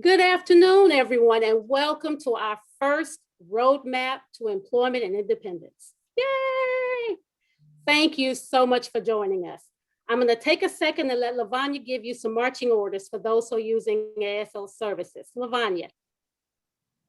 Good afternoon, everyone, and welcome to our first roadmap to employment and independence. Yay! Thank you so much for joining us. I'm going to take a second and let Lavonia give you some marching orders for those who are using ASL services. Lavonia.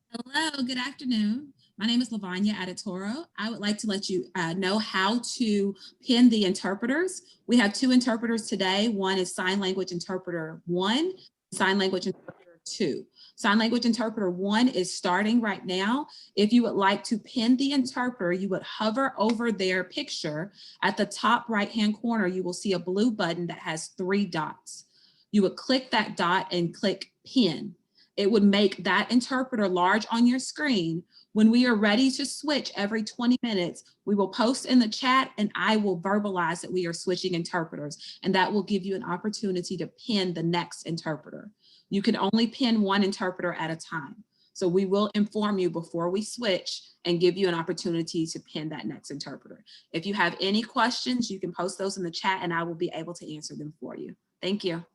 Hello, good afternoon. My name is Lavonia Adetoro. I would like to let you know how to pin the interpreters. We have two interpreters today. One is Sign Language Interpreter 1, Sign Language Interpreter 2. Sign Language Interpreter 1 is starting right now. If you would like to pin the interpreter, you would hover over their picture. At the top right-hand corner, you will see a blue button that has 3 dots. You would click that dot and click Pin. It would make that interpreter large on your screen. When we are ready to switch every 20 minutes, we will post in the chat and I will verbalize that we are switching interpreters, and that will give you an opportunity to pin the next interpreter. You can only pin one interpreter at a time. So we will inform you before we switch and give you an opportunity to pin that next interpreter. If you have any questions, you can post those in the chat and I will be able to answer them for you. Thank you.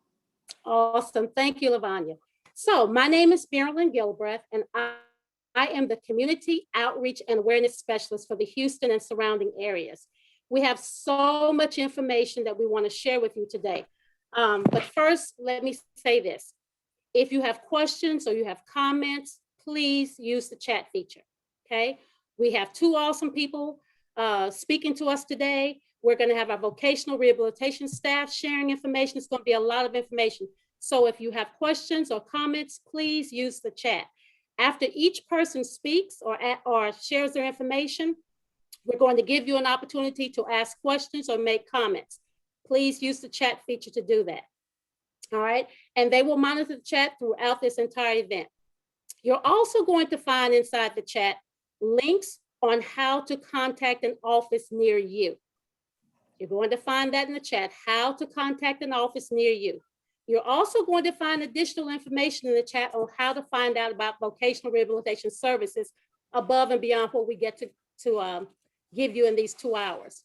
Awesome. Thank you, Lavonia. So my name is Marilyn Gibreath, and I am the Community Outreach and Awareness Specialist for the Houston and surrounding areas. We have so much information that we want to share with you today. But first, let me say this. If you have questions or you have comments, please use the chat feature, okay? We have 2 awesome people speaking to us today. We're going to have our vocational rehabilitation staff sharing information. It's going to be a lot of information. So if you have questions or comments, please use the chat. After each person speaks or shares their information, we're going to give you an opportunity to ask questions or make comments. Please use the chat feature to do that. All right, and they will monitor the chat throughout this entire event. You're also going to find inside the chat links on how to contact an office near you. You're going to find that in the chat, how to contact an office near you. You're also going to find additional information in the chat on how to find out about vocational rehabilitation services above and beyond what we get to give you in these 2 hours.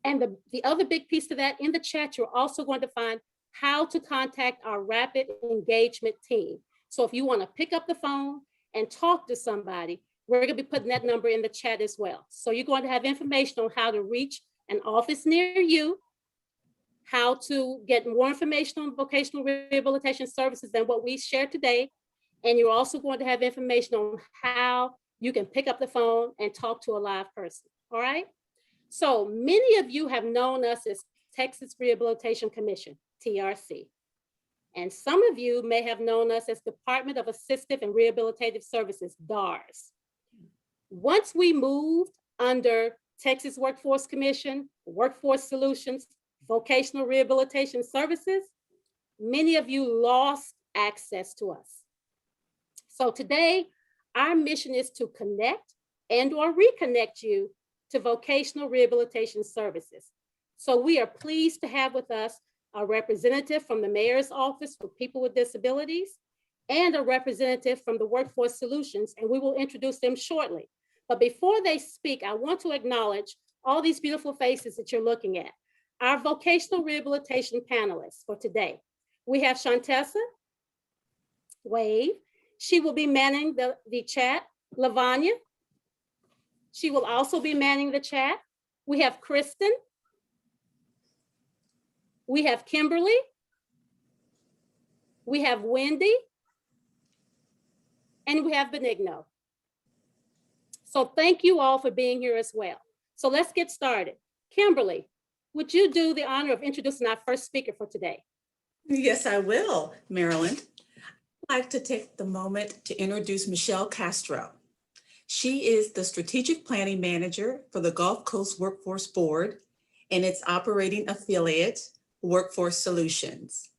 And the other big piece to that, in the chat, you're also going to find how to contact our rapid engagement team. So if you want to pick up the phone and talk to somebody, we're going to be putting that number in the chat as well. So you're going to have information on how to reach an office near you, how to get more information on vocational rehabilitation services than what we shared today. And you're also going to have information on how you can pick up the phone and talk to a live person, all right? So many of you have known us as Texas Rehabilitation Commission, TRC. And some of you may have known us as Department of Assistive and Rehabilitative Services, DARS. Once we moved under Texas Workforce Commission, Workforce Solutions, Vocational Rehabilitation Services, many of you lost access to us. So today, our mission is to connect and or reconnect you to vocational rehabilitation services. So we are pleased to have with us a representative from the Mayor's Office for People with Disabilities and a representative from the Workforce Solutions, and we will introduce them shortly. But before they speak, I want to acknowledge all these beautiful faces that you're looking at. Our vocational rehabilitation panelists for today. We have Shantessa Wave. She will be manning the chat. Lavonia. She will also be manning the chat. We have Kristen. We have Kimberly. We have Wendy. And we have Benigno. So thank you all for being here as well. So let's get started. Kimberly, would you do the honor of introducing our first speaker for today? Yes, I will, Marilyn. I'd like to take the moment to introduce Michelle Castrow. She is the Strategic Planning Manager for the Gulf Coast Workforce Board and its operating affiliate, Workforce Solutions.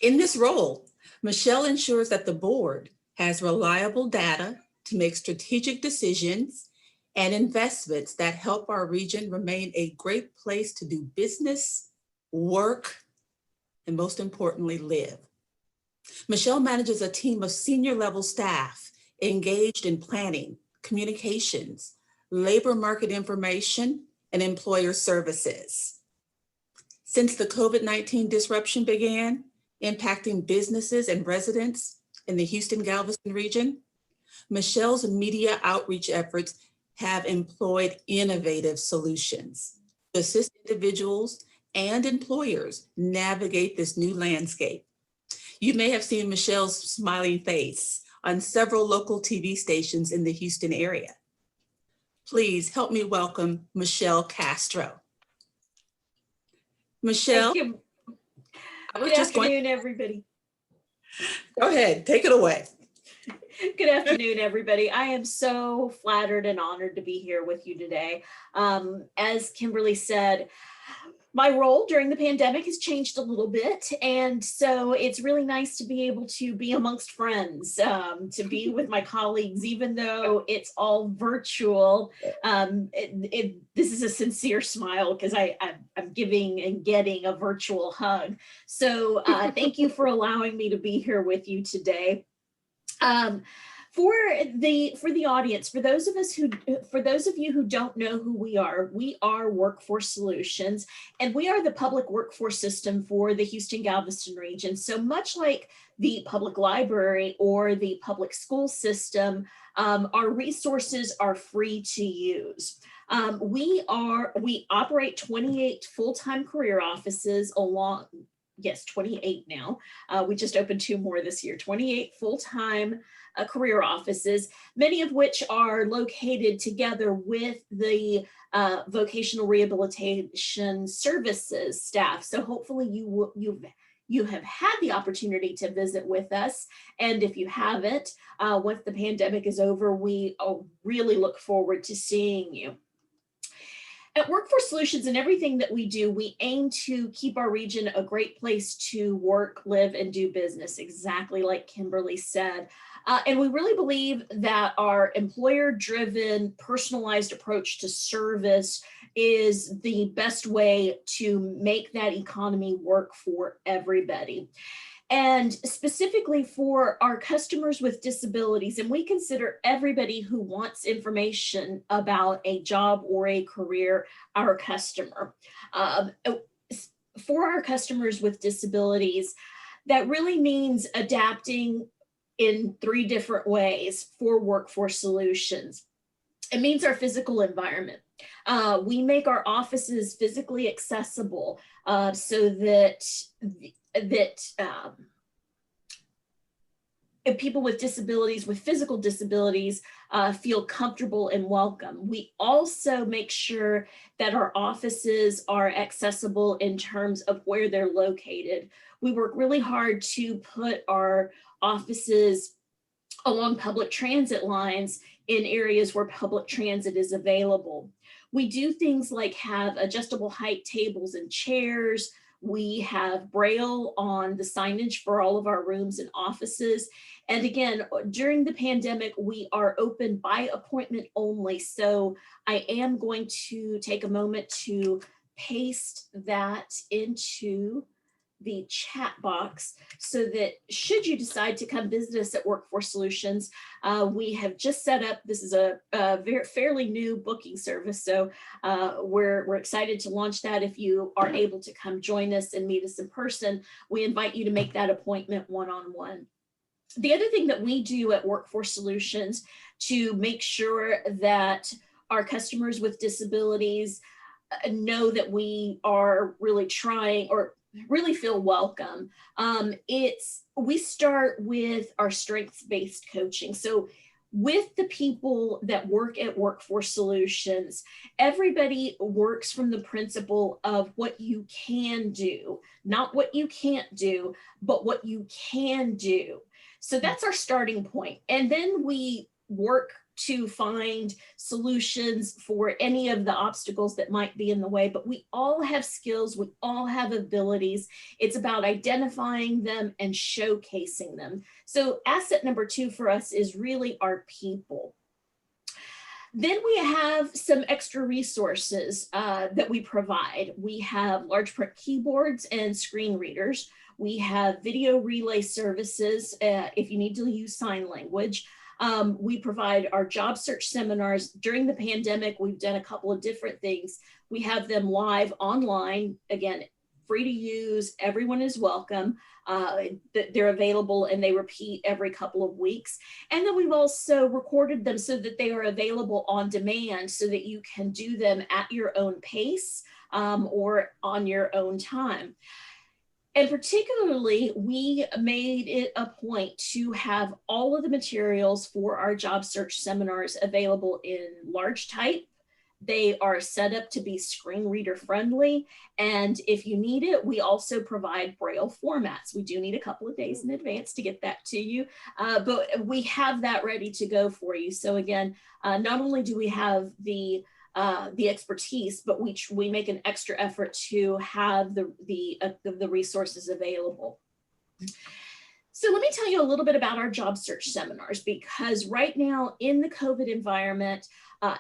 In this role, Michelle ensures that the board has reliable data to make strategic decisions and investments that help our region remain a great place to do business, work, and most importantly, live. Michelle manages a team of senior level staff engaged in planning, communications, labor market information, and employer services. Since the COVID-19 disruption began, impacting businesses and residents, in the Houston-Galveston region, Michelle's media outreach efforts have employed innovative solutions to assist individuals and employers navigate this new landscape. You may have seen Michelle's smiling face on several local TV stations in the Houston area. Please help me welcome Michelle Castrow. Michelle, Thank you. I was Good just going. afternoon, everybody. Go ahead, take it away. Good afternoon, everybody. I am so flattered and honored to be here with you today. As Kimberly said, my role during the pandemic has changed a little bit. And so it's really nice to be able to be amongst friends, to be with my colleagues, even though it's all virtual. This is a sincere smile because I'm giving and getting a virtual hug. So thank you for allowing me to be here with you today. For the audience, for those of you who don't know who we are Workforce Solutions, and we are the public workforce system for the Houston-Galveston region. So much like the public library or the public school system, our resources are free to use. We operate 28 full-time career offices along. Yes, 28 now. We just opened 2 more this year, 28 full-time career offices, many of which are located together with the vocational rehabilitation services staff. So hopefully you have had the opportunity to visit with us. And if you haven't, once the pandemic is over, we really look forward to seeing you. At Workforce Solutions and everything that we do, we aim to keep our region a great place to work, live, and do business, exactly like Kimberly said. And we really believe that our employer-driven, personalized approach to service is the best way to make that economy work for everybody. And specifically for our customers with disabilities, and we consider everybody who wants information about a job or a career our customer. For our customers with disabilities, that really means adapting in 3 different ways for Workforce Solutions. It means our physical environment. We make our offices physically accessible so that people with disabilities, with physical disabilities, feel comfortable and welcome. We also make sure that our offices are accessible in terms of where they're located. We work really hard to put our offices along public transit lines in areas where public transit is available. We do things like have adjustable height tables and chairs. We have Braille on the signage for all of our rooms and offices. And again, during the pandemic, we are open by appointment only. So I am going to take a moment to paste that into the chat box so that should you decide to come visit us at Workforce Solutions, we have just set up, this is a fairly new booking service. So we're excited to launch that. If you are able to come join us and meet us in person, we invite you to make that appointment one-on-one. The other thing that we do at Workforce Solutions to make sure that our customers with disabilities know that we are really trying or really feel welcome. We start with our strengths-based coaching. So with the people that work at Workforce Solutions, everybody works from the principle of what you can do, not what you can't do, but what you can do. So that's our starting point. And then we work to find solutions for any of the obstacles that might be in the way, but we all have skills, we all have abilities. It's about identifying them and showcasing them. So asset number 2 for us is really our people. Then we have some extra resources that we provide. We have large print keyboards and screen readers. We have video relay services if you need to use sign language. We provide our job search seminars. During the pandemic, we've done a couple of different things. We have them live online, again, free to use. Everyone is welcome. They're available and they repeat every couple of weeks. And then we've also recorded them so that they are available on demand so that you can do them at your own pace or on your own time. And particularly, we made it a point to have all of the materials for our job search seminars available in large type. They are set up to be screen reader friendly. And if you need it, we also provide Braille formats. We do need a couple of days in advance to get that to you, but we have that ready to go for you. So again, not only do we have the expertise, but we make an extra effort to have the resources available. So let me tell you a little bit about our job search seminars, because right now in the COVID environment,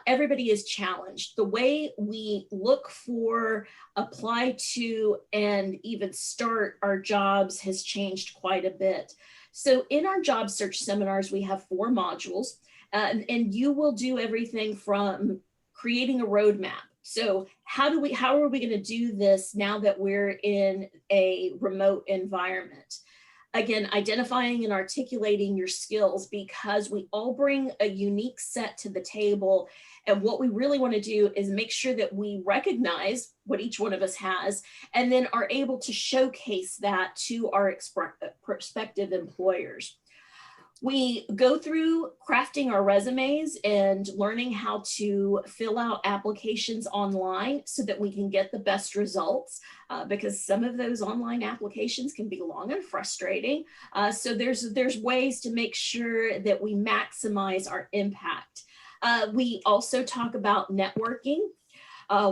everybody is challenged. The way we look for, apply to, and even start our jobs has changed quite a bit. So in our job search seminars, we have 4 modules, and you will do everything from creating a roadmap. So how are we going to do this now that we're in a remote environment? Again, identifying and articulating your skills, because we all bring a unique set to the table. And what we really want to do is make sure that we recognize what each one of us has and then are able to showcase that to our prospective employers. We go through crafting our resumes and learning how to fill out applications online so that we can get the best results, because some of those online applications can be long and frustrating. So there's ways to make sure that we maximize our impact. We also talk about networking.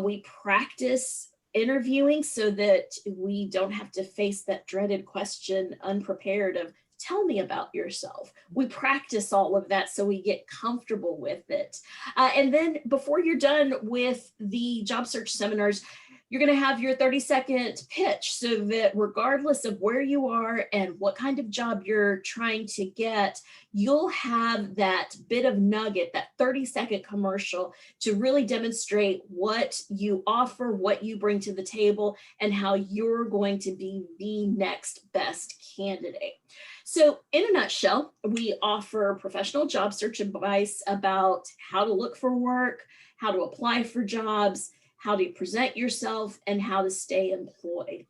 We practice interviewing so that we don't have to face that dreaded question unprepared of, tell me about yourself. We practice all of that so we get comfortable with it. And then before you're done with the job search seminars, you're going to have your 30-second pitch so that regardless of where you are and what kind of job you're trying to get, you'll have that bit of nugget, that 30-second commercial to really demonstrate what you offer, what you bring to the table, and how you're going to be the next best candidate. So in a nutshell, we offer professional job search advice about how to look for work, how to apply for jobs, how to present yourself, and how to stay employed.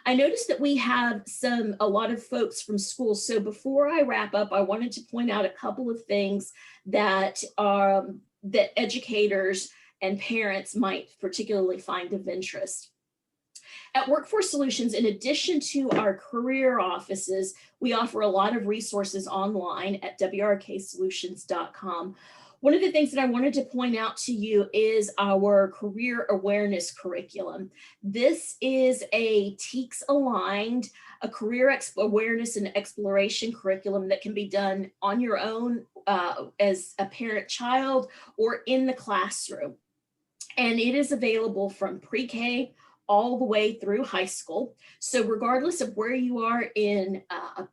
I noticed that we have a lot of folks from school. So before I wrap up, I wanted to point out a couple of things that educators and parents might particularly find of interest. At Workforce Solutions, in addition to our career offices, we offer a lot of resources online at wrksolutions.com. One of the things that I wanted to point out to you is our career awareness curriculum. This is a TEKS aligned, a career awareness and exploration curriculum that can be done on your own as a parent-child or in the classroom. And it is available from pre-K all the way through high school. So regardless of where you are in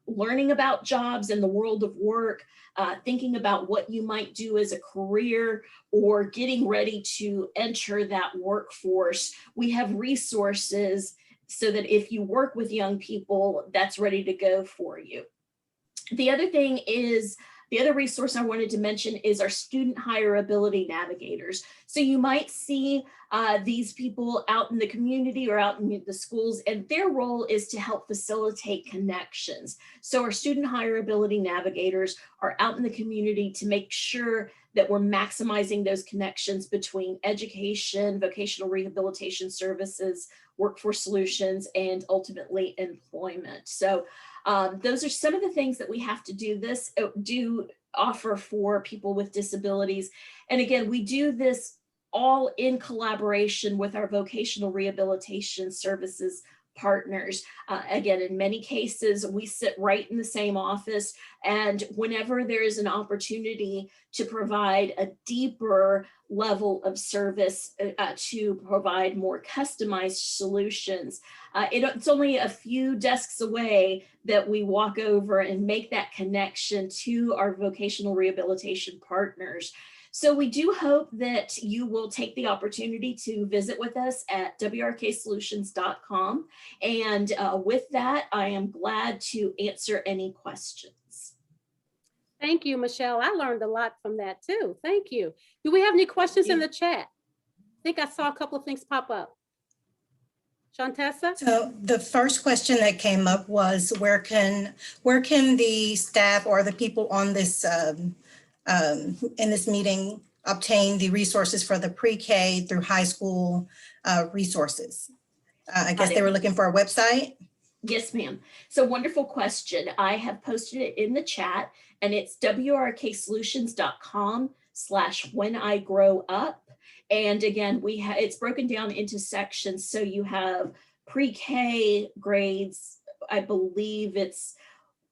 learning about jobs in the world of work, thinking about what you might do as a career, or getting ready to enter that workforce, we have resources so that if you work with young people, that's ready to go for you. The other resource I wanted to mention is our student hireability navigators. So you might see these people out in the community or out in the schools, and their role is to help facilitate connections. So our student hireability navigators are out in the community to make sure that we're maximizing those connections between education, vocational rehabilitation services, workforce solutions, and ultimately employment. So those are some of the things that we have to do offer for people with disabilities. And again, we do this all in collaboration with our vocational rehabilitation services partners. Again, in many cases, we sit right in the same office, and whenever there is an opportunity to provide a deeper level of service, to provide more customized solutions, it's only a few desks away that we walk over and make that connection to our vocational rehabilitation partners. So we do hope that you will take the opportunity to visit with us at wrksolutions.com. And with that, I am glad to answer any questions. Thank you, Michelle. I learned a lot from that too. Thank you. Do we have any questions in the chat? I think I saw a couple of things pop up. Shantessa? So the first question that came up was where can the staff or the people on this in this meeting obtain the resources for the pre-K through high school resources? I guess they were looking for a website. Yes, ma'am. So wonderful question. I have posted it in the chat, and it's wrksolutions.com/whenIgrowup. And again, it's broken down into sections. So you have pre-K grades. I believe it's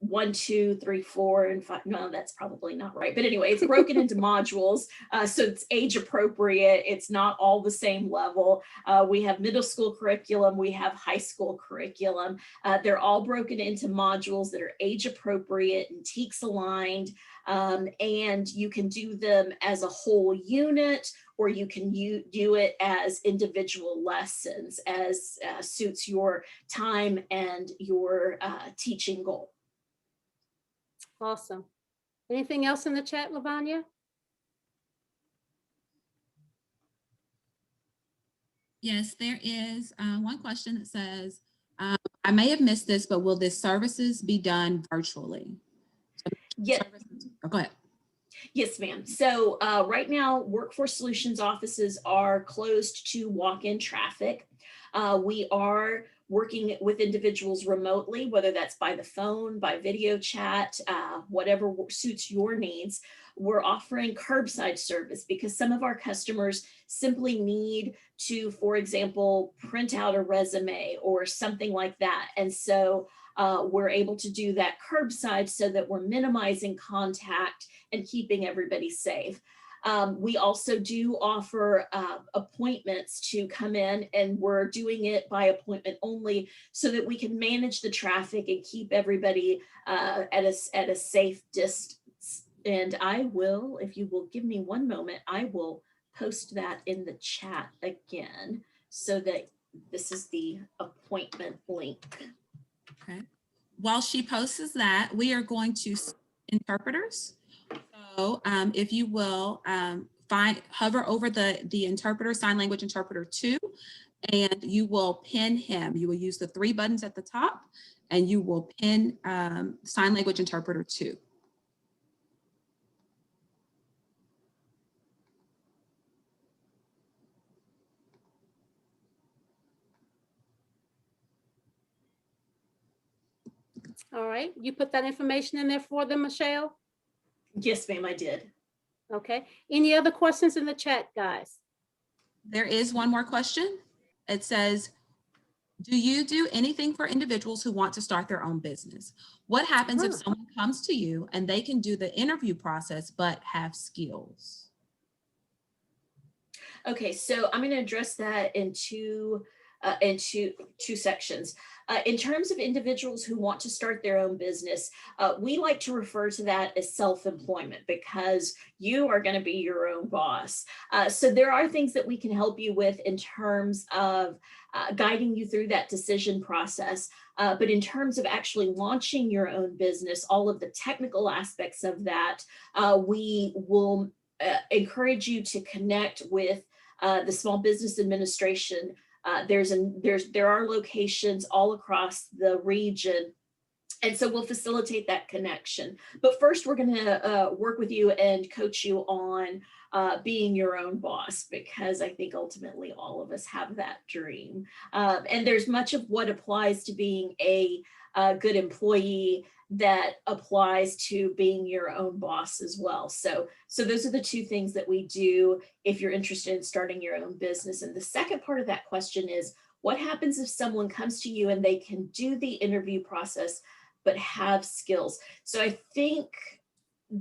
1, 2, 3, 4, and 5. No, that's probably not right. But anyway, it's broken into modules. So it's age appropriate. It's not all the same level. We have middle school curriculum. We have high school curriculum. They're all broken into modules that are age appropriate and TEKS aligned. And you can do them as a whole unit, or you can do it as individual lessons as suits your time and your teaching goal. Awesome. Anything else in the chat, Lavonia? Yes, there is one question that says, I may have missed this, but will this services be done virtually? Yeah. Oh, go ahead. Yes, ma'am. So right now, Workforce Solutions offices are closed to walk-in traffic. We are working with individuals remotely, whether that's by the phone, by video chat, whatever suits your needs. We're offering curbside service because some of our customers simply need to, for example, print out a resume or something like that. And so we're able to do that curbside so that we're minimizing contact and keeping everybody safe. We also do offer appointments to come in, and we're doing it by appointment only so that we can manage the traffic and keep everybody at a safe distance. And I will, if you will give me one moment, I will post that in the chat again so that this is the appointment link. Okay. While she posts that, we are going to interpreters. So if you will hover over the interpreter, sign language interpreter 2, and you will pin him. You will use the 3 buttons at the top, and you will pin sign language interpreter 2. All right. You put that information in there for them, Michelle? Yes, ma'am, I did. Okay. Any other questions in the chat, guys? There is one more question. It says, do you do anything for individuals who want to start their own business? What happens if someone comes to you and they can do the interview process but have skills? Okay, so I'm going to address that in two sections. In terms of individuals who want to start their own business, we like to refer to that as self-employment because you are going to be your own boss. So there are things that we can help you with in terms of guiding you through that decision process. But in terms of actually launching your own business, all of the technical aspects of that, we will encourage you to connect with the Small Business Administration. There are locations all across the region, and so we'll facilitate that connection. But first, we're going to work with you and coach you on being your own boss, because I think ultimately all of us have that dream. And there's much of what applies to being a good employee that applies to being your own boss as well. So those are the two things that we do if you're interested in starting your own business. And the second part of that question is, what happens if someone comes to you and they can do the interview process but have skills? So I think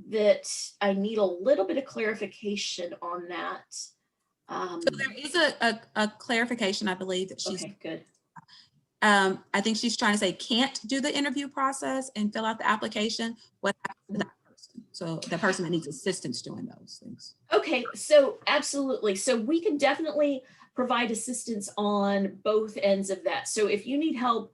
that I need a little bit of clarification on that. So there is a clarification, I believe, that she's okay, good. I think she's trying to say can't do the interview process and fill out the application. What happens to that person? So the person that needs assistance doing those things. Okay, so absolutely. So we can definitely provide assistance on both ends of that. So if you need help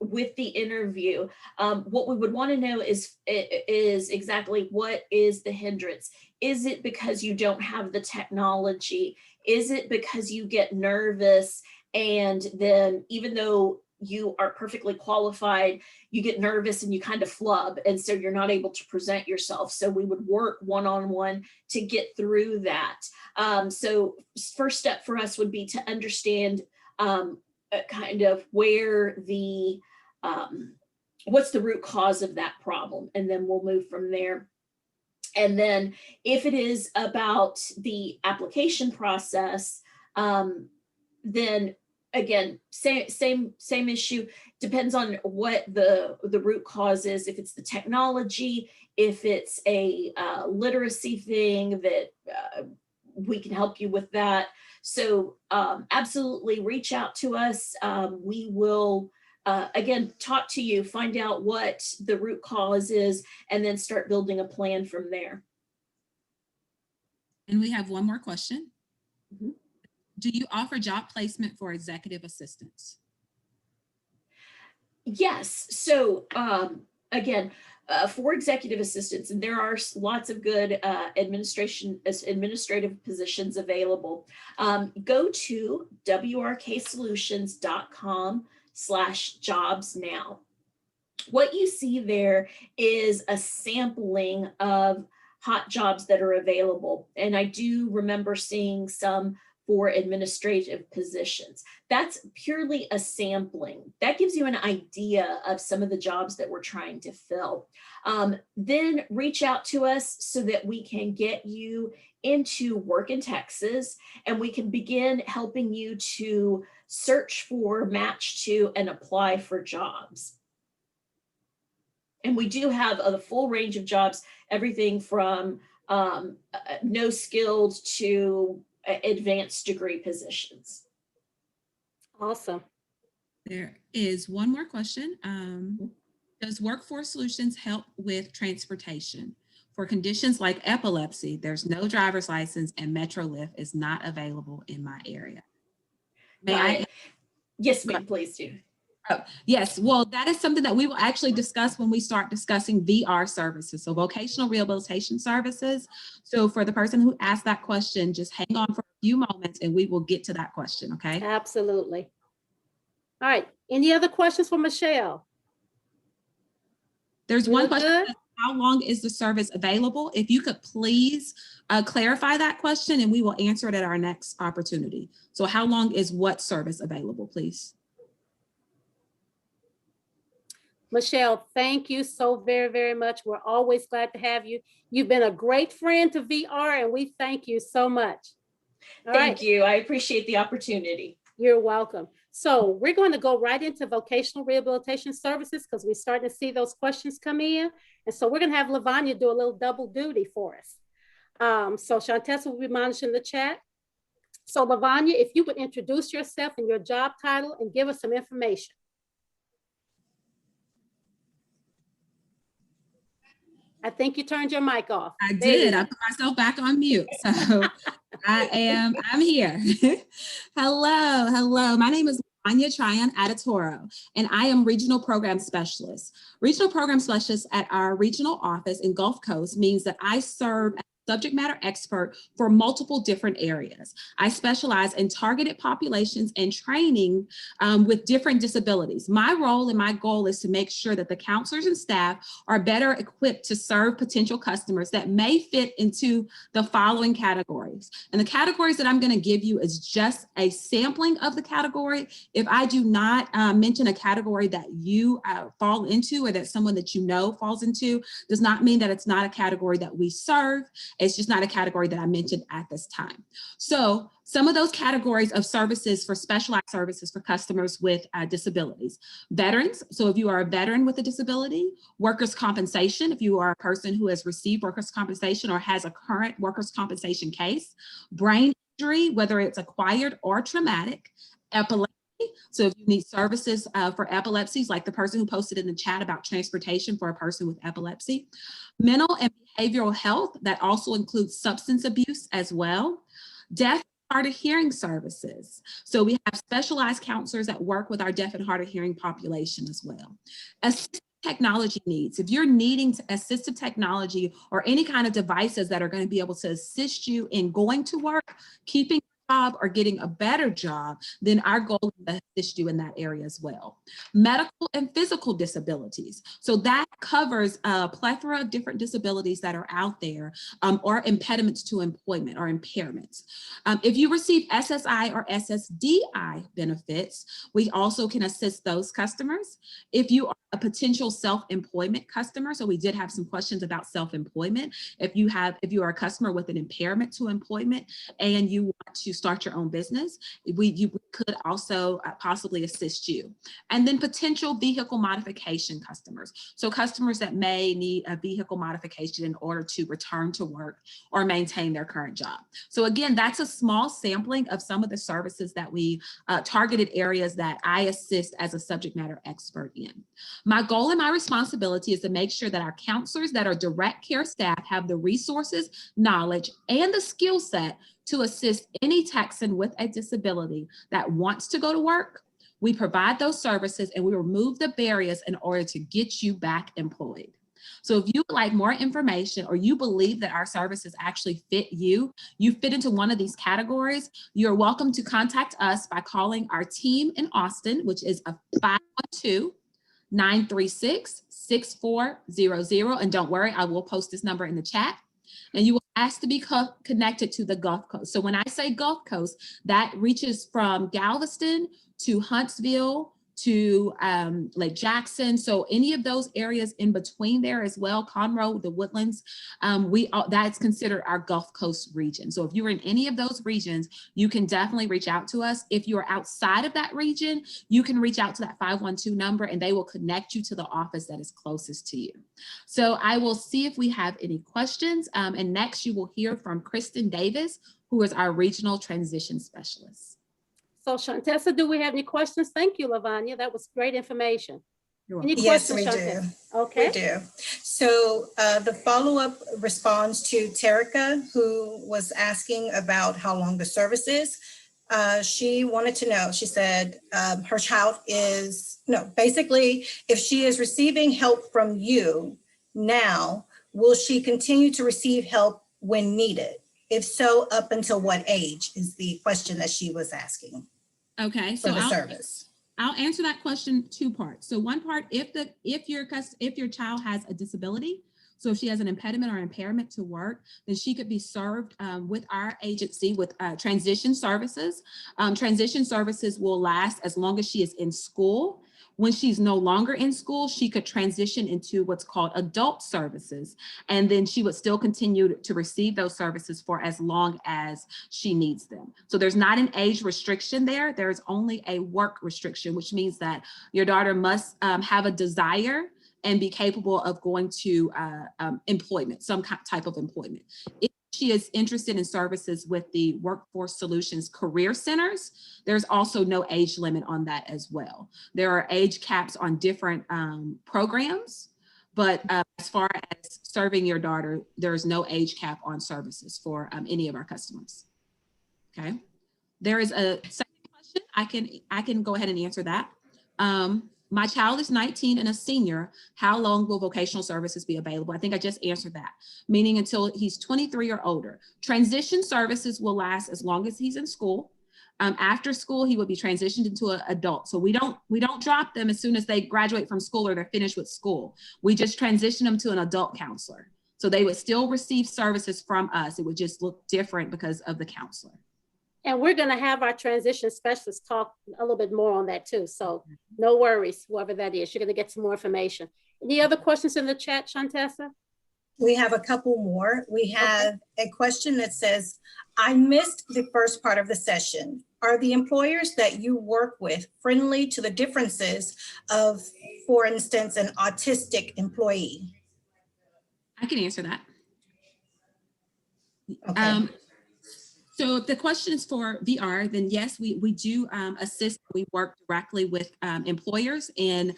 with the interview, what we would want to know is exactly what is the hindrance. Is it because you don't have the technology? Is it because you get nervous and then even though you are perfectly qualified, you get nervous and you kind of flub, and so you're not able to present yourself? So we would work one-on-one to get through that. So first step for us would be to understand kind of where the what's the root cause of that problem, and then we'll move from there. And then if it is about the application process, then again, same issue. Depends on what the root cause is. If it's the technology, if it's a literacy thing, that we can help you with that. So absolutely reach out to us. We will again talk to you, find out what the root cause is, and then start building a plan from there. And we have one more question. Mhm. Do you offer job placement for executive assistants? Yes. So again, for executive assistants, and there are lots of good administrative positions available. Go to wrksolutions.com/jobs now. What you see there is a sampling of hot jobs that are available. And I do remember seeing some for administrative positions. That's purely a sampling. That gives you an idea of some of the jobs that we're trying to fill. Then reach out to us so that we can get you into work in Texas, and we can begin helping you to search for, match to, and apply for jobs. And we do have a full range of jobs, everything from no skilled to advanced degree positions. Awesome. There is one more question. Does Workforce Solutions help with transportation? For conditions like epilepsy, there's no driver's license and MetroLift is not available in my area. May I? Yes, ma'am, please do. Oh, yes, well, that is something that we will actually discuss when we start discussing VR services, so vocational rehabilitation services. So for the person who asked that question, just hang on for a few moments and we will get to that question, okay? Absolutely. All right. Any other questions for Michelle? There's one Good, question. good. How long is the service available? If you could please clarify that question and we will answer it at our next opportunity. So how long is what service available, please? Michelle, thank you so very, very much. We're always glad to have you. You've been a great friend to VR, and we thank you so much. All right. Thank you. I appreciate the opportunity. You're welcome. So we're going to go right into vocational rehabilitation services because we're starting to see those questions come in. And so we're going to have Lavonia do a little double duty for us. So Shantessa will be monitoring the chat. So Lavonia, if you would introduce yourself and your job title and give us some information. I think you turned your mic off. I did. I put myself back on mute. So I'm here. Hello. My name is Lavonia Adetoro, and I am Regional Program Specialist. Regional Program Specialist at our regional office in Gulf Coast means that I serve as subject matter expert for multiple different areas. I specialize in targeted populations and training with different disabilities. My role and my goal is to make sure that the counselors and staff are better equipped to serve potential customers that may fit into the following categories. And the categories that I'm going to give you is just a sampling of the category. If I do not mention a category that you fall into or that someone that you know falls into, does not mean that it's not a category that we serve. It's just not a category that I mentioned at this time. So some of those categories of services for specialized services for customers with disabilities. Veterans, so if you are a veteran with a disability. Workers' compensation, if you are a person who has received workers' compensation or has a current workers' compensation case. Brain injury, whether it's acquired or traumatic. Epilepsy, So if you need services for epilepsies, like the person who posted in the chat about transportation for a person with epilepsy, mental and behavioral health, that also includes substance abuse as well, deaf, hard of hearing services. So we have specialized counselors that work with our deaf and hard of hearing population as well. Assistive technology needs. If you're needing assistive technology or any kind of devices that are going to be able to assist you in going to work, keeping a job, or getting a better job, then our goal is to assist you in that area as well. Medical and physical disabilities. So that covers a plethora of different disabilities that are out there, or impediments to employment or impairments. If you receive SSI or SSDI benefits, we also can assist those customers. If you are a potential self-employment customer, so we did have some questions about self-employment. If you are a customer with an impairment to employment and you want to start your own business, we could also possibly assist you. And then potential vehicle modification customers. So customers that may need a vehicle modification in order to return to work or maintain their current job. So again, that's a small sampling of some of the services that we targeted areas that I assist as a subject matter expert in. My goal and my responsibility is to make sure that our counselors that are direct care staff have the resources, knowledge, and the skill set to assist any Texan with a disability that wants to go to work. We provide those services and we remove the barriers in order to get you back employed. So if you would like more information or you believe that our services actually fit you, you fit into one of these categories, you're welcome to contact us by calling our team in Austin, which is a 512-936-6400. And don't worry, I will post this number in the chat. And you will ask to be connected to the Gulf Coast. So when I say Gulf Coast, that reaches from Galveston to Huntsville to Lake Jackson. So any of those areas in between there as well, Conroe, the Woodlands, that's considered our Gulf Coast region. So if you're in any of those regions, you can definitely reach out to us. If you're outside of that region, you can reach out to that 512 number and they will connect you to the office that is closest to you. So I will see if we have any questions. And next you will hear from Kristen Davis, who is our regional transition specialist. So Shantessa, do we have any questions? Thank you, Lavonia. That was great information. Any Yes, questions, we Shantessa? do. Okay. We do. So the follow-up responds to Terica, who was asking about how long the service is. She wanted to know, she said her child basically, if she is receiving help from you now, will she continue to receive help when needed? If so, up until what age is the question that she was asking. Okay, so the service. I'll answer that question two parts. So one part, if your child has a disability, so if she has an impediment or impairment to work, then she could be served with our agency with transition services. Transition services will last as long as she is in school. When she's no longer in school, she could transition into what's called adult services. And then she would still continue to receive those services for as long as she needs them. So there's not an age restriction there. There's only a work restriction, which means that your daughter must have a desire and be capable of going to employment, some type of employment. If she is interested in services with the Workforce Solutions Career Centers, there's also no age limit on that as well. There are age caps on different programs, but as far as serving your daughter, there's no age cap on services for any of our customers. Okay, there is a second question. I can go ahead and answer that. My child is 19 and a senior. How long will vocational services be available? I think I just answered that, meaning until he's 23 or older. Transition services will last as long as he's in school. After school, he will be transitioned into an adult. So we don't drop them as soon as they graduate from school or they're finished with school. We just transition them to an adult counselor. So they would still receive services from us. It would just look different because of the counselor. And we're going to have our transition specialist talk a little bit more on that too. So no worries, whoever that is, you're going to get some more information. Any other questions in the chat, Shantessa? We have a couple more. We have a question that says, I missed the first part of the session. Are the employers that you work with friendly to the differences of, for instance, an autistic employee? I can answer that. Okay. So if the question is for VR, then yes, we do assist. We work directly with employers in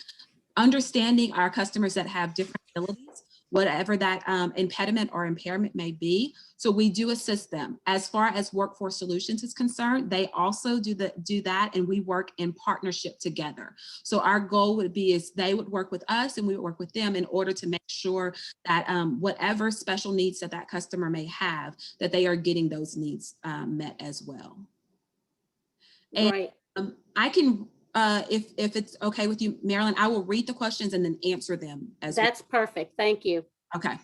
understanding our customers that have different abilities, whatever that impediment or impairment may be. So we do assist them. As far as Workforce Solutions is concerned, they also do that, and we work in partnership together. So our goal would be is they would work with us and we would work with them in order to make sure that whatever special needs that that customer may have, that they are getting those needs met as well. And Right. I can, if it's okay with you, Marilyn, I will read the questions and then answer them as well. That's perfect. Thank you. Okay.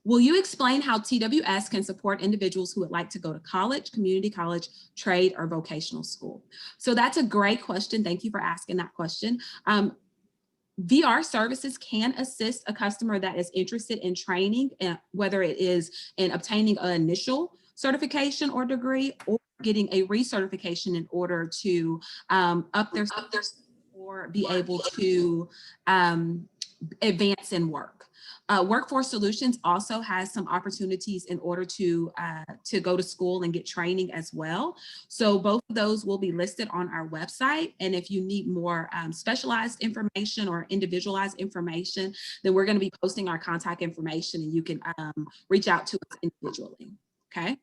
Will you explain how TWS can support individuals who would like to go to college, community college, trade, or vocational school? So that's a great question. Thank you for asking that question. VR services can assist a customer that is interested in training, whether it is in obtaining an initial certification or degree, or getting a recertification in order to up their or be able to advance in work. Workforce Solutions also has some opportunities in order to go to school and get training as well. So both of those will be listed on our website. And if you need more specialized information or individualized information, then we're going to be posting our contact information and you can reach out to us individually. Okay.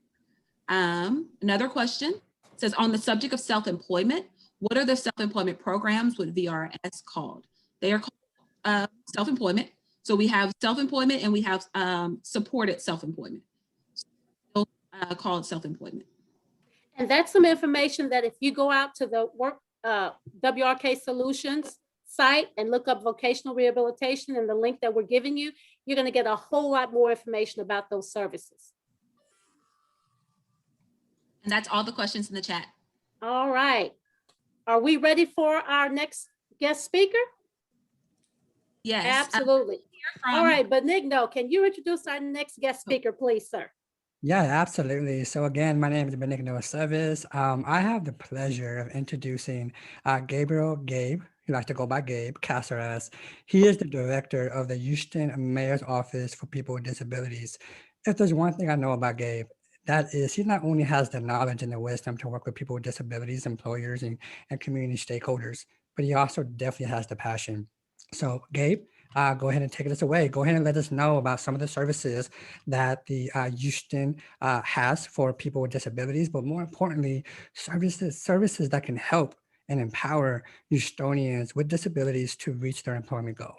Another question says, on the subject of self-employment, what are the self-employment programs with VRS called? They are called self-employment. So we have self-employment and we have supported self-employment. So, called self-employment. And that's some information that if you go out to the WRK Solutions site and look up vocational rehabilitation and the link that we're giving you, you're going to get a whole lot more information about those services. And that's all the questions in the chat. All right. Are we ready for our next guest speaker? Yes. Absolutely. All right, Benigno, can you introduce our next guest speaker, please, sir? Yeah, absolutely. So again, my name is Benigno Cazares. I have the pleasure of introducing Gabriel he likes to go by Gabe Cazares. He is the director of the Houston Mayor's Office for People with Disabilities. If there's one thing I know about Gabe, that is he not only has the knowledge and the wisdom to work with people with disabilities, employers, and community stakeholders, but he also definitely has the passion. So Gabe, go ahead and take us away. Go ahead and let us know about some of the services that the Houston has for people with disabilities, but more importantly, services that can help and empower Houstonians with disabilities to reach their employment goal.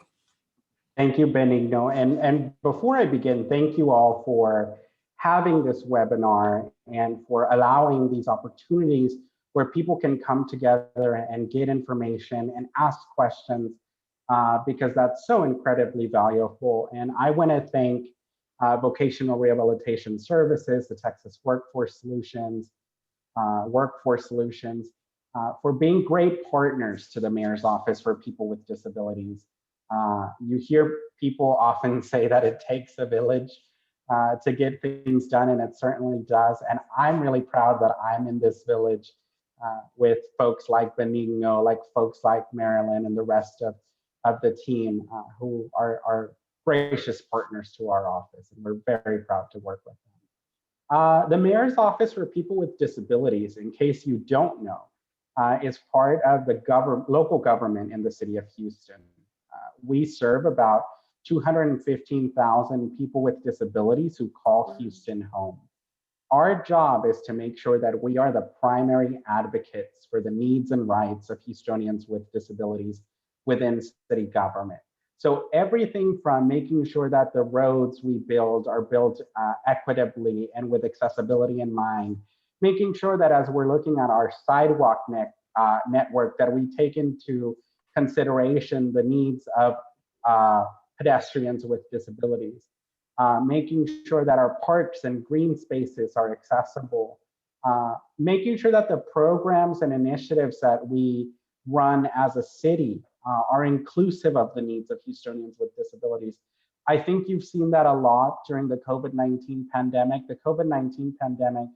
Thank you, Benigno. And before I begin, thank you all for having this webinar and for allowing these opportunities where people can come together and get information and ask questions, because that's so incredibly valuable. And I want to thank Vocational Rehabilitation Services, the Texas Workforce Solutions, for being great partners to the Mayor's Office for People with Disabilities. You hear people often say that it takes a village to get things done, and it certainly does. And I'm really proud that I'm in this village with folks like Benigno, like folks like Marilyn, and the rest of the team who are gracious partners to our office, and we're very proud to work with them. The Mayor's Office for People with Disabilities, in case you don't know, is part of the local government in the city of Houston. We serve about 215,000 people with disabilities who call Houston home. Our job is to make sure that we are the primary advocates for the needs and rights of Houstonians with disabilities within city government. So everything from making sure that the roads we build are built equitably and with accessibility in mind, making sure that as we're looking at our sidewalk network, that we take into consideration the needs of pedestrians with disabilities, making sure that our parks and green spaces are accessible, making sure that the programs and initiatives that we run as a city are inclusive of the needs of Houstonians with disabilities. I think you've seen that a lot during the COVID-19 pandemic. The COVID-19 pandemic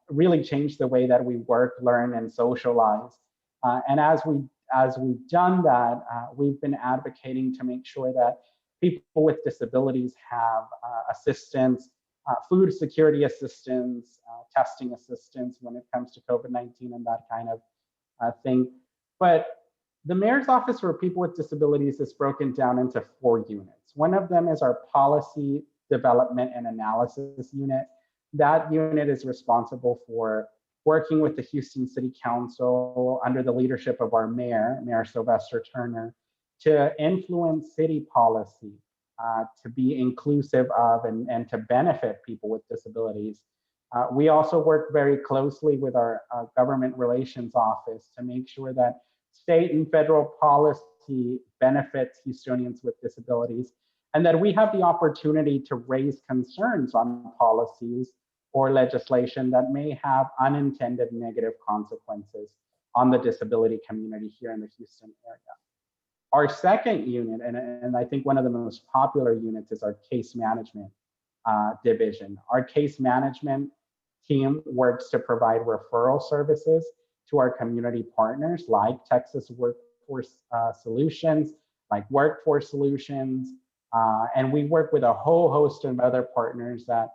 really changed the way that we work, learn, and socialize. And as we've done that, we've been advocating to make sure that people with disabilities have assistance food security assistance, testing assistance when it comes to COVID-19 and that kind of thing. But the mayor's office for people with disabilities is broken down into 4 units. One of them is our policy development and analysis unit. That unit is responsible for working with the Houston City Council under the leadership of our mayor, Mayor Sylvester Turner, to influence city policy, to be inclusive of and to benefit people with disabilities. We also work very closely with our government relations office to make sure that state and federal policy benefits Houstonians with disabilities, and that we have the opportunity to raise concerns on policies or legislation that may have unintended negative consequences on the disability community here in the Houston area. Our second unit, and I think one of the most popular units, is our case management division. Our case management team works to provide referral services to our community partners like Texas Workforce Solutions, like Workforce Solutions, and we work with a whole host of other partners that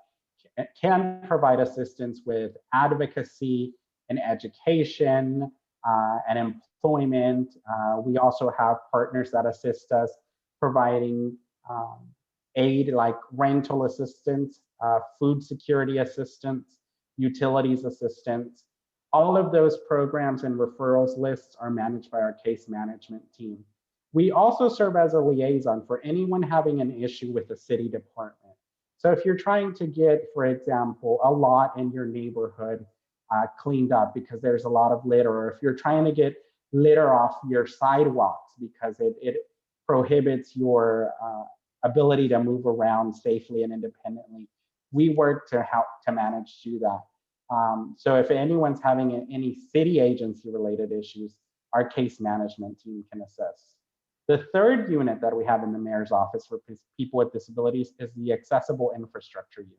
can provide assistance with advocacy and education and employment. We also have partners that assist us providing aid like rental assistance, food security assistance, utilities assistance. All of those programs and referrals lists are managed by our case management team. We also serve as a liaison for anyone having an issue with the city department. So if you're trying to get, for example, a lot in your neighborhood cleaned up because there's a lot of litter, or if you're trying to get litter off your sidewalks because it prohibits your ability to move around safely and independently, we work to help to manage to that. So if anyone's having any city agency related issues, our case management team can assist. The third unit that we have in the mayor's office for people with disabilities is the accessible infrastructure unit.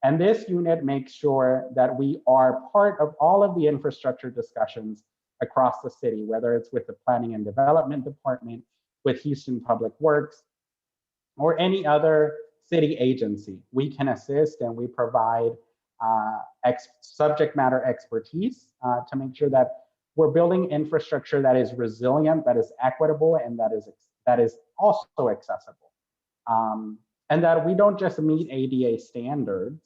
And this unit makes sure that we are part of all of the infrastructure discussions across the city, whether it's with the Planning and Development Department, with Houston Public Works, or any other city agency. We can assist and we provide subject matter expertise to make sure that we're building infrastructure that is resilient, that is equitable, and that is also accessible. And that we don't just meet ADA standards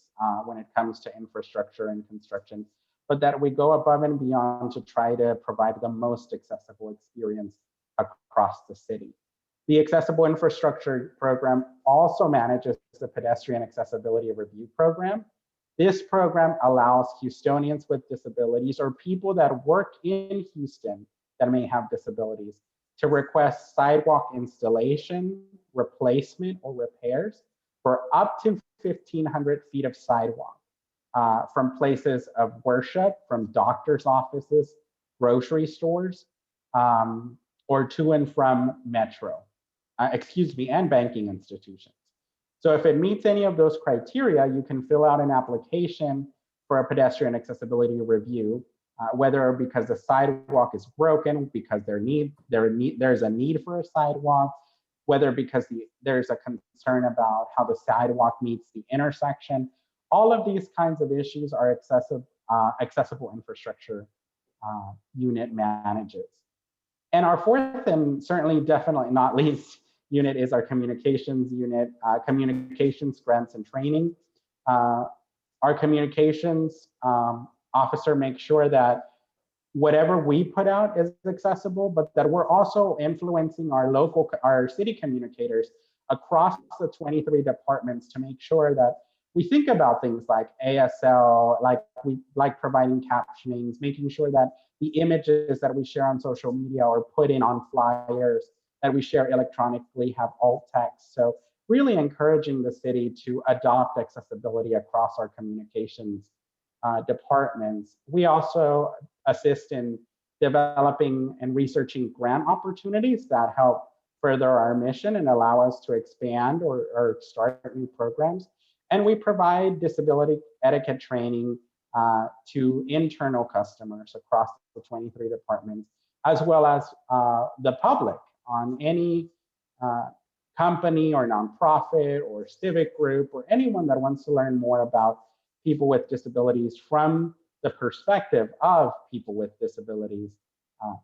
when it comes to infrastructure and construction, but that we go above and beyond to try to provide the most accessible experience across the city. The Accessible Infrastructure Program also manages the Pedestrian Accessibility Review Program. This program allows Houstonians with disabilities or people that work in Houston that may have disabilities to request sidewalk installation, replacement, or repairs for up to 1,500 feet of sidewalk from places of worship, from doctor's offices, grocery stores, or to and from Metro, and banking institutions. So if it meets any of those criteria, you can fill out an application for a pedestrian accessibility review, whether because the sidewalk is broken, because there's a need for a sidewalk, whether because there's a concern about how the sidewalk meets the intersection. All of these kinds of issues are accessible infrastructure unit manages. And our fourth, and certainly definitely not least, unit is our communications unit, communications grants and training. Our communications officer makes sure that whatever we put out is accessible, but that we're also influencing our city communicators across the 23 departments to make sure that we think about things like ASL, like providing captionings, making sure that the images that we share on social media or put in on flyers that we share electronically have alt text. So really encouraging the city to adopt accessibility across our communications departments. We also assist in developing and researching grant opportunities that help further our mission and allow us to expand or start new programs. And we provide disability etiquette training to internal customers across the 23 departments, as well as the public on any company or nonprofit or civic group or anyone that wants to learn more about people with disabilities from the perspective of people with disabilities,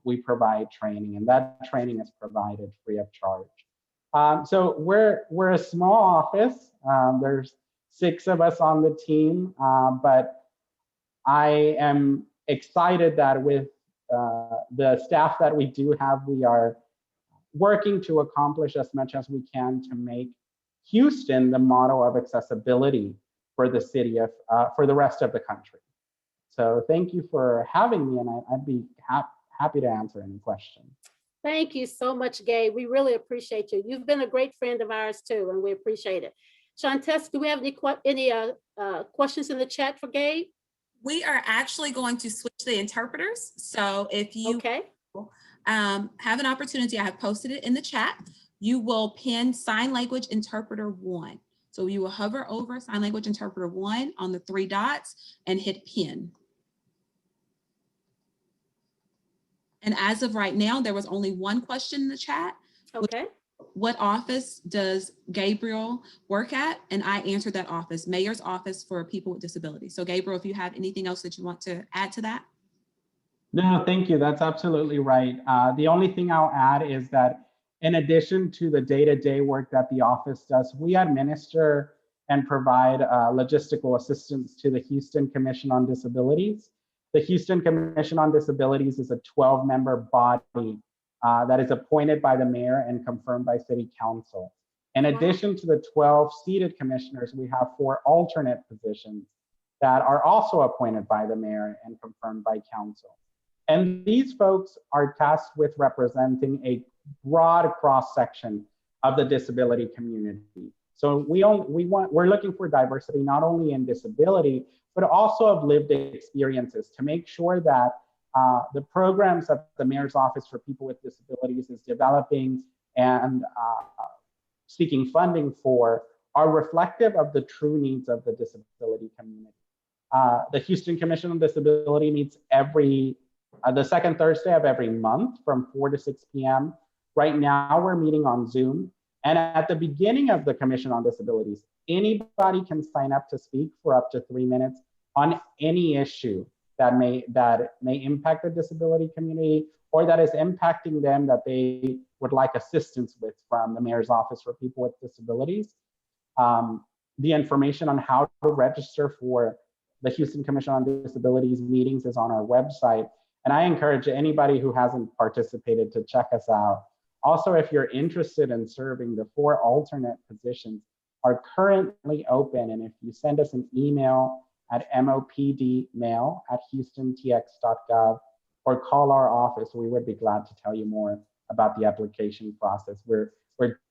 we provide training, and that training is provided free of charge. So we're a small office. There's 6 of us on the team, but I am excited that with the staff that we do have, we are working to accomplish as much as we can to make Houston the model of accessibility for the city of, for the rest of the country. So thank you for having me, and I'd be happy to answer any questions. Thank you so much, Gabe. We really appreciate you. You've been a great friend of ours too, and we appreciate it. Shantes, do we have any questions in the chat for Gabe? We are actually going to switch the interpreters. So if you have an opportunity, I have posted it in the chat. You will pin sign language interpreter 1. So you will hover over sign language interpreter 1 on the 3 dots and hit pin. And as of right now, there was only 1 question in the chat. Okay. What office does Gabriel work at? And I answered that office, Mayor's Office for People with Disabilities. So Gabriel, if you have anything else that you want to add to that. No, thank you. That's absolutely right. The only thing I'll add is that in addition to the day-to-day work that the office does, we administer and provide logistical assistance to the Houston Commission on Disabilities. The Houston Commission on Disabilities is a 12-member body that is appointed by the mayor and confirmed by city council. In addition to the 12 seated commissioners, we have 4 alternate positions that are also appointed by the mayor and confirmed by council. And these folks are tasked with representing a broad cross-section of the disability community. So we're looking for diversity, not only in disability, but also of lived experiences to make sure that the programs that the Mayor's Office for People with Disabilities is developing and seeking funding for are reflective of the true needs of the disability community. The Houston Commission on Disability meets the second Thursday of every month from 4 to 6 p.m. Right now we're meeting on Zoom. And at the beginning of the Commission on Disabilities, anybody can sign up to speak for up to 3 minutes on any issue that may impact the disability community or that is impacting them that they would like assistance with from the Mayor's Office for People with Disabilities. The information on how to register for the Houston Commission on Disabilities meetings is on our website. And I encourage anybody who hasn't participated to check us out. Also, if you're interested in serving, the 4 alternate positions are currently open. And if you send us an email at mopdmail@houstontx.gov or call our office, we would be glad to tell you more about the application process. We're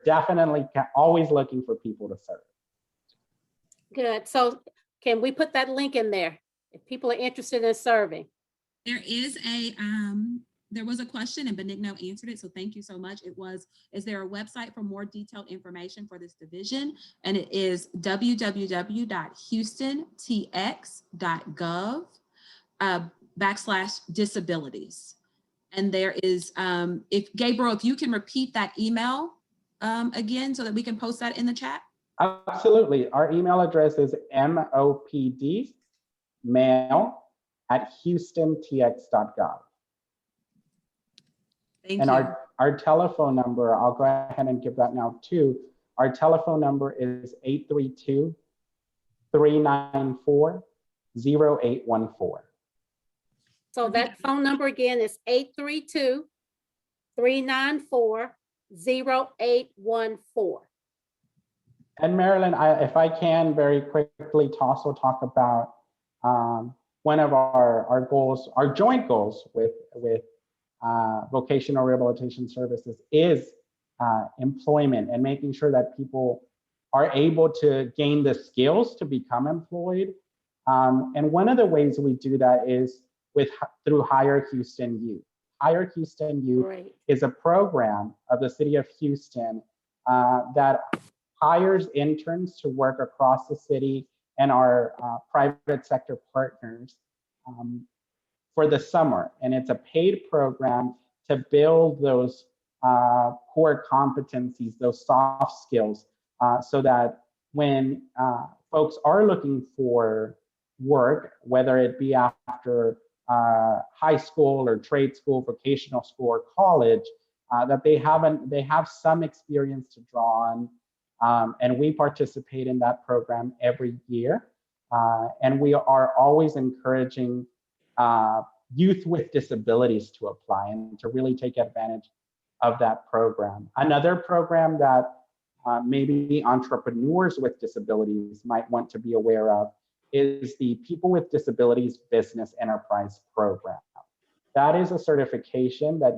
definitely always looking for people to serve. Good. So can we put that link in there if people are interested in serving? There was a question and Benigno answered it. So thank you so much. It was, is there a website for more detailed information for this division? And it is www.houstontx.gov/disabilities. And there is, Gabriel, if you can repeat that email again so that we can post that in the chat. Absolutely. Our email address is mopdmail@houstontx.gov. Thank and you. Our telephone number, I'll go ahead and give that now too. Our telephone number is 832-394-0814. So that phone number again is 832-394-0814. And Marilyn, if I can very quickly also talk about one of our goals, our joint goals with vocational rehabilitation services is employment and making sure that people are able to gain the skills to become employed. And one of the ways we do that is through Hire Houston Youth. Hire Houston Youth is a program of the city of Houston that hires interns to work across the city and our private sector partners for the summer. And it's a paid program to build those core competencies, those soft skills, so that when folks are looking for work, whether it be after high school or trade school, vocational school, or college, that they have some experience to draw on. And we participate in that program every year. And we are always encouraging youth with disabilities to apply and to really take advantage of that program. Another program that maybe entrepreneurs with disabilities might want to be aware of is the People with Disabilities Business Enterprise Program. That is a certification that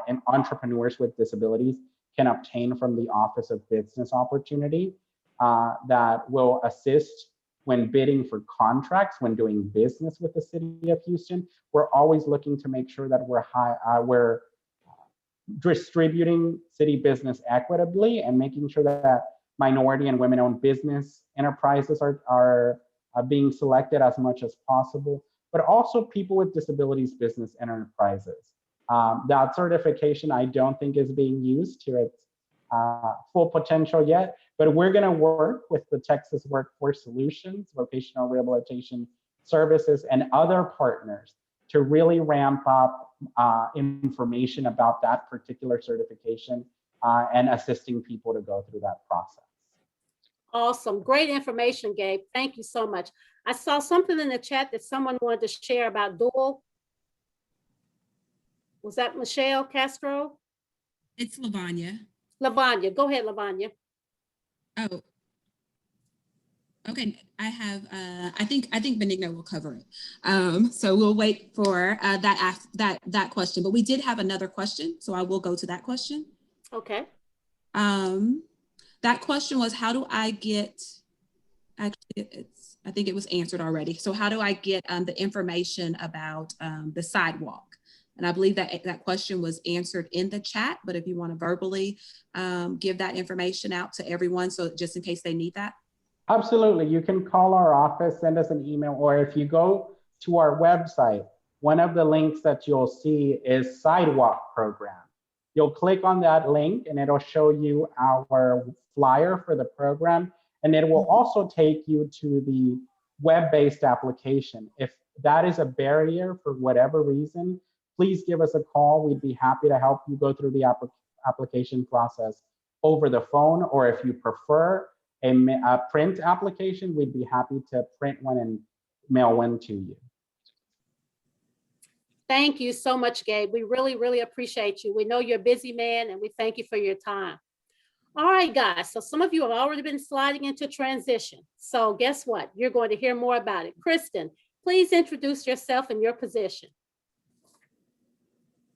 and entrepreneurs with disabilities can obtain from the Office of Business Opportunity that will assist when bidding for contracts, when doing business with the city of Houston. We're always looking to make sure that we're distributing city business equitably and making sure that minority and women-owned business enterprises are being selected as much as possible, but also people with disabilities business enterprises. That certification I don't think is being used to its full potential yet, but we're going to work with the Texas Workforce Solutions, Vocational Rehabilitation Services, and other partners to really ramp up information about that particular certification and assisting people to go through that process. Awesome. Great information, Gabe. Thank you so much. I saw something in the chat that someone wanted to share about dual. Was that Michelle Castrow? It's Lavonia. Lavonia. Go ahead, Lavonia. Oh, okay. I have. I think Benigno will cover it. So we'll wait for that question. But we did have another question, so I will go to that question. Okay. That question was, how do I get? Actually, I think it was answered already. So how do I get the information about the sidewalk? And I believe that that question was answered in the chat, but if you want to verbally give that information out to everyone, so just in case they need that. Absolutely. You can call our office, send us an email, or if you go to our website, one of the links that you'll see is Sidewalk Program. You'll click on that link and it'll show you our flyer for the program. And it will also take you to the web-based application. If that is a barrier for whatever reason, please give us a call. We'd be happy to help you go through the application process over the phone, or if you prefer a print application, we'd be happy to print one and mail one to you. Thank you so much, Gabe. We really, really appreciate you. We know you're a busy man and we thank you for your time. All right, guys. So some of you have already been sliding into transition. So guess what? You're going to hear more about it. Kristen, please introduce yourself and your position.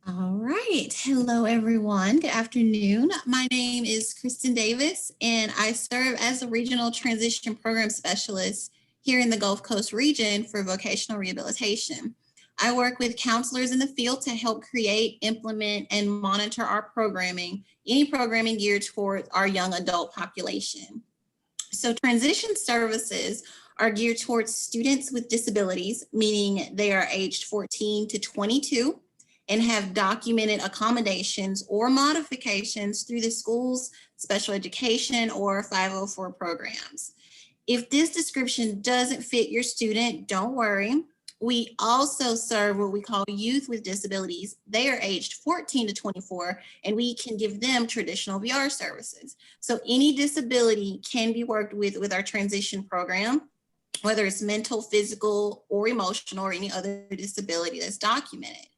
All right. Hello, everyone. Good afternoon. My name is Kristen Davis, and I serve as a Regional Transition Program Specialist here in the Gulf Coast region for vocational rehabilitation. I work with counselors in the field to help create, implement, and monitor our programming, any programming geared towards our young adult population. So transition services are geared towards students with disabilities, meaning they are aged 14 to 22. And have documented accommodations or modifications through the school's special education or 504 programs. If this description doesn't fit your student, don't worry. We also serve what we call youth with disabilities. They are aged 14 to 24, and we can give them traditional VR services. So any disability can be worked with our transition program, whether it's mental, physical, or emotional, or any other disability that's documented.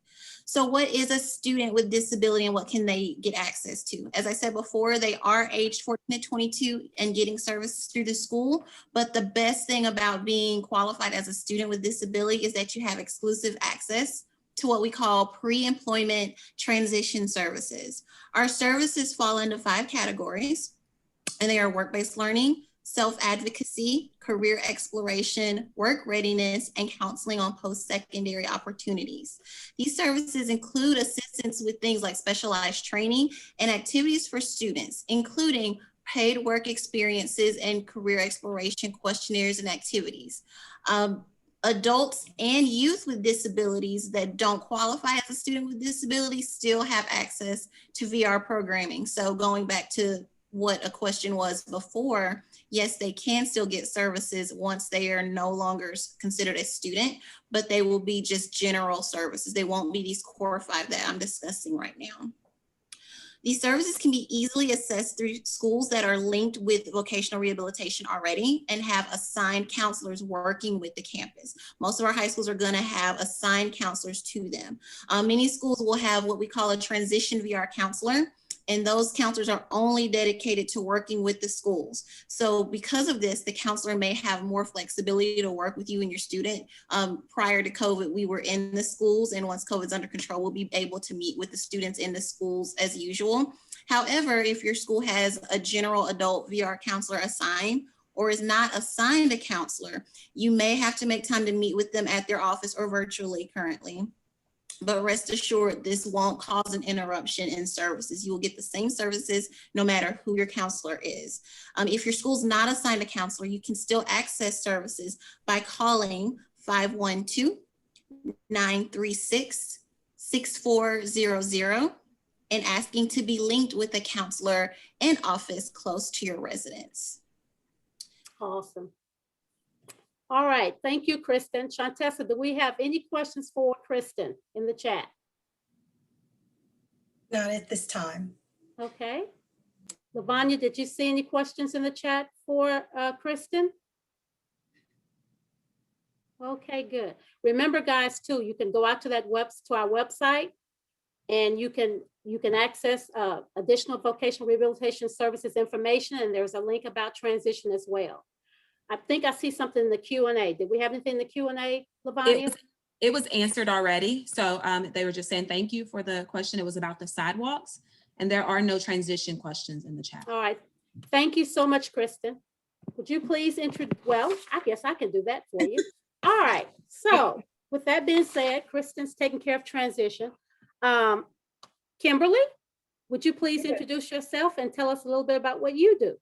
So what is a student with disability and what can they get access to? As I said before, they are aged 14 to 22 and getting services through the school. But the best thing about being qualified as a student with disability is that you have exclusive access to what we call pre-employment transition services. Our services fall into 5 categories, and they are work-based learning, self-advocacy, career exploration, work readiness, and counseling on post-secondary opportunities. These services include assistance with things like specialized training and activities for students, including paid work experiences and career exploration questionnaires and activities. Adults and youth with disabilities that don't qualify as a student with disabilities still have access to VR programming. So going back to what a question was before, yes, they can still get services once they are no longer considered a student, but they will be just general services. They won't be these core 5 that I'm discussing right now. These services can be easily assessed through schools that are linked with vocational rehabilitation already and have assigned counselors working with the campus. Most of our high schools are going to have assigned counselors to them. Many schools will have what we call a transition VR counselor, and those counselors are only dedicated to working with the schools. So because of this, the counselor may have more flexibility to work with you and your student. Prior to COVID, we were in the schools, and once COVID's under control, we'll be able to meet with the students in the schools as usual. However, if your school has a general adult VR counselor assigned or is not assigned a counselor, you may have to make time to meet with them at their office or virtually currently. But rest assured, this won't cause an interruption in services. You will get the same services no matter who your counselor is. If your school's not assigned a counselor, you can still access services by calling 512-936-6400 and asking to be linked with a counselor in office close to your residence. Awesome. All right, thank you, Kristen. Shantessa, do we have any questions for Kristen in the chat? Not at this time. Okay. Lavonia, did you see any questions in the chat for Kristen? Okay, good. Remember, guys, too, you can go out to that to our website, and you can access additional vocational rehabilitation services information, and there's a link about transition as well. I think I see something in the Q&A. Did we have anything in the Q&A, Lavonia? It was answered already. So they were just saying thank you for the question. It was about the sidewalks, and there are no transition questions in the chat. All right. Thank you so much, Kristen. Would you please introduce, well, I guess I can do that for you. All right. So with that being said, Kristen's taking care of transition. Kimberly, would you please introduce yourself and tell us a little bit about what you do?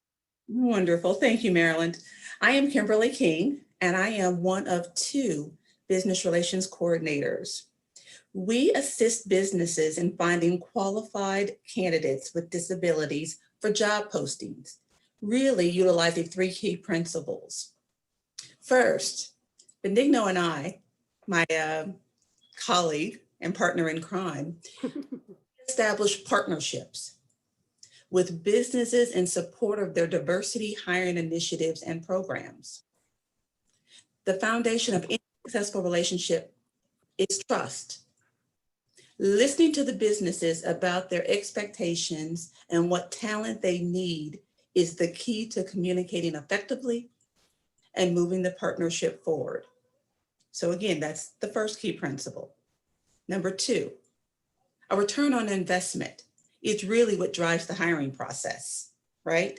Wonderful. Thank you, Marilyn. I am Kimberly King, and I am one of 2 business relations coordinators. We assist businesses in finding qualified candidates with disabilities for job postings, really utilizing 3 key principles. First, Benigno and I, my colleague and partner in crime, established partnerships with businesses in support of their diversity hiring initiatives and programs. The foundation of any successful relationship is trust. Listening to the businesses about their expectations and what talent they need is the key to communicating effectively and moving the partnership forward. So again, that's the first key principle. Number 2, a return on investment. It's really what drives the hiring process, right?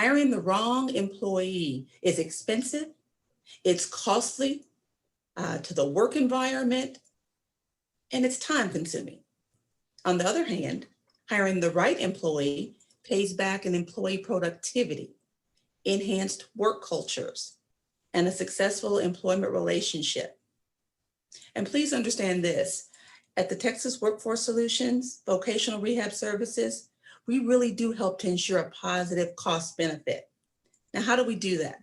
Hiring the wrong employee is expensive, it's costly to the work environment, and it's time consuming. On the other hand, hiring the right employee pays back in employee productivity, enhanced work cultures, and a successful employment relationship. And please understand this. At the Texas Workforce Solutions Vocational Rehab Services, we really do help to ensure a positive cost benefit. Now, how do we do that?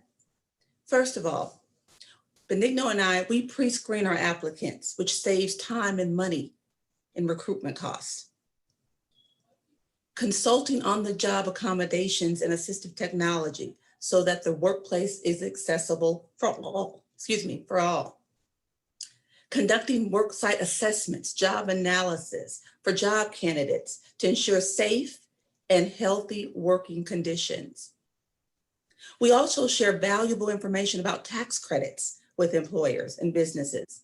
First of all, Benigno and I, we pre-screen our applicants, which saves time and money in recruitment costs. Consulting on the job accommodations and assistive technology so that the workplace is accessible for all, for all. Conducting worksite assessments, job analysis for job candidates to ensure safe and healthy working conditions. We also share valuable information about tax credits with employers and businesses,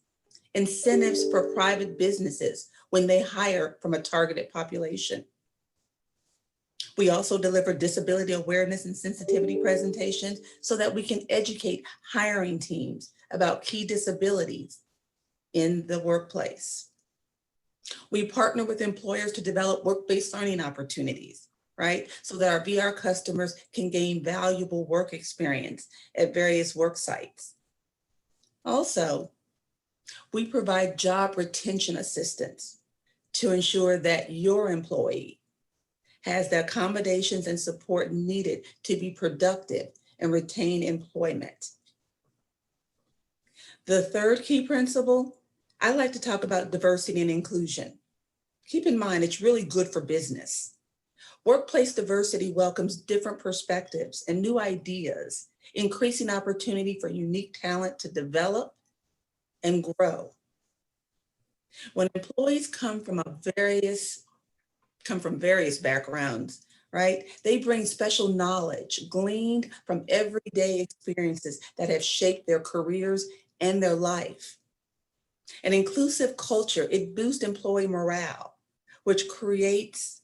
incentives for private businesses when they hire from a targeted population. We also deliver disability awareness and sensitivity presentations so that we can educate hiring teams about key disabilities in the workplace. We partner with employers to develop work-based learning opportunities, right? So that our VR customers can gain valuable work experience at various work sites. Also, we provide job retention assistance to ensure that your employee has the accommodations and support needed to be productive and retain employment. The third key principle, I like to talk about diversity and inclusion. Keep in mind, it's really good for business. Workplace diversity welcomes different perspectives and new ideas, increasing opportunity for unique talent to develop and grow. When employees come from various backgrounds, right? They bring special knowledge gleaned from everyday experiences that have shaped their careers and their life. An inclusive culture, it boosts employee morale, which creates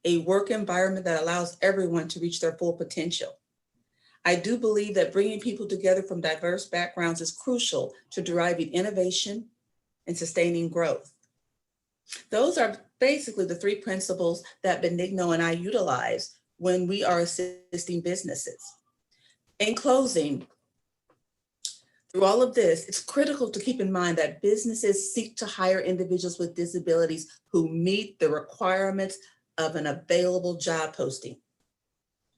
a work environment that allows everyone to reach their full potential. I do believe that bringing people together from diverse backgrounds is crucial to driving innovation and sustaining growth. Those are basically the three principles that Benigno and I utilize when we are assisting businesses. In closing, through all of this, it's critical to keep in mind that businesses seek to hire individuals with disabilities who meet the requirements of an available job posting.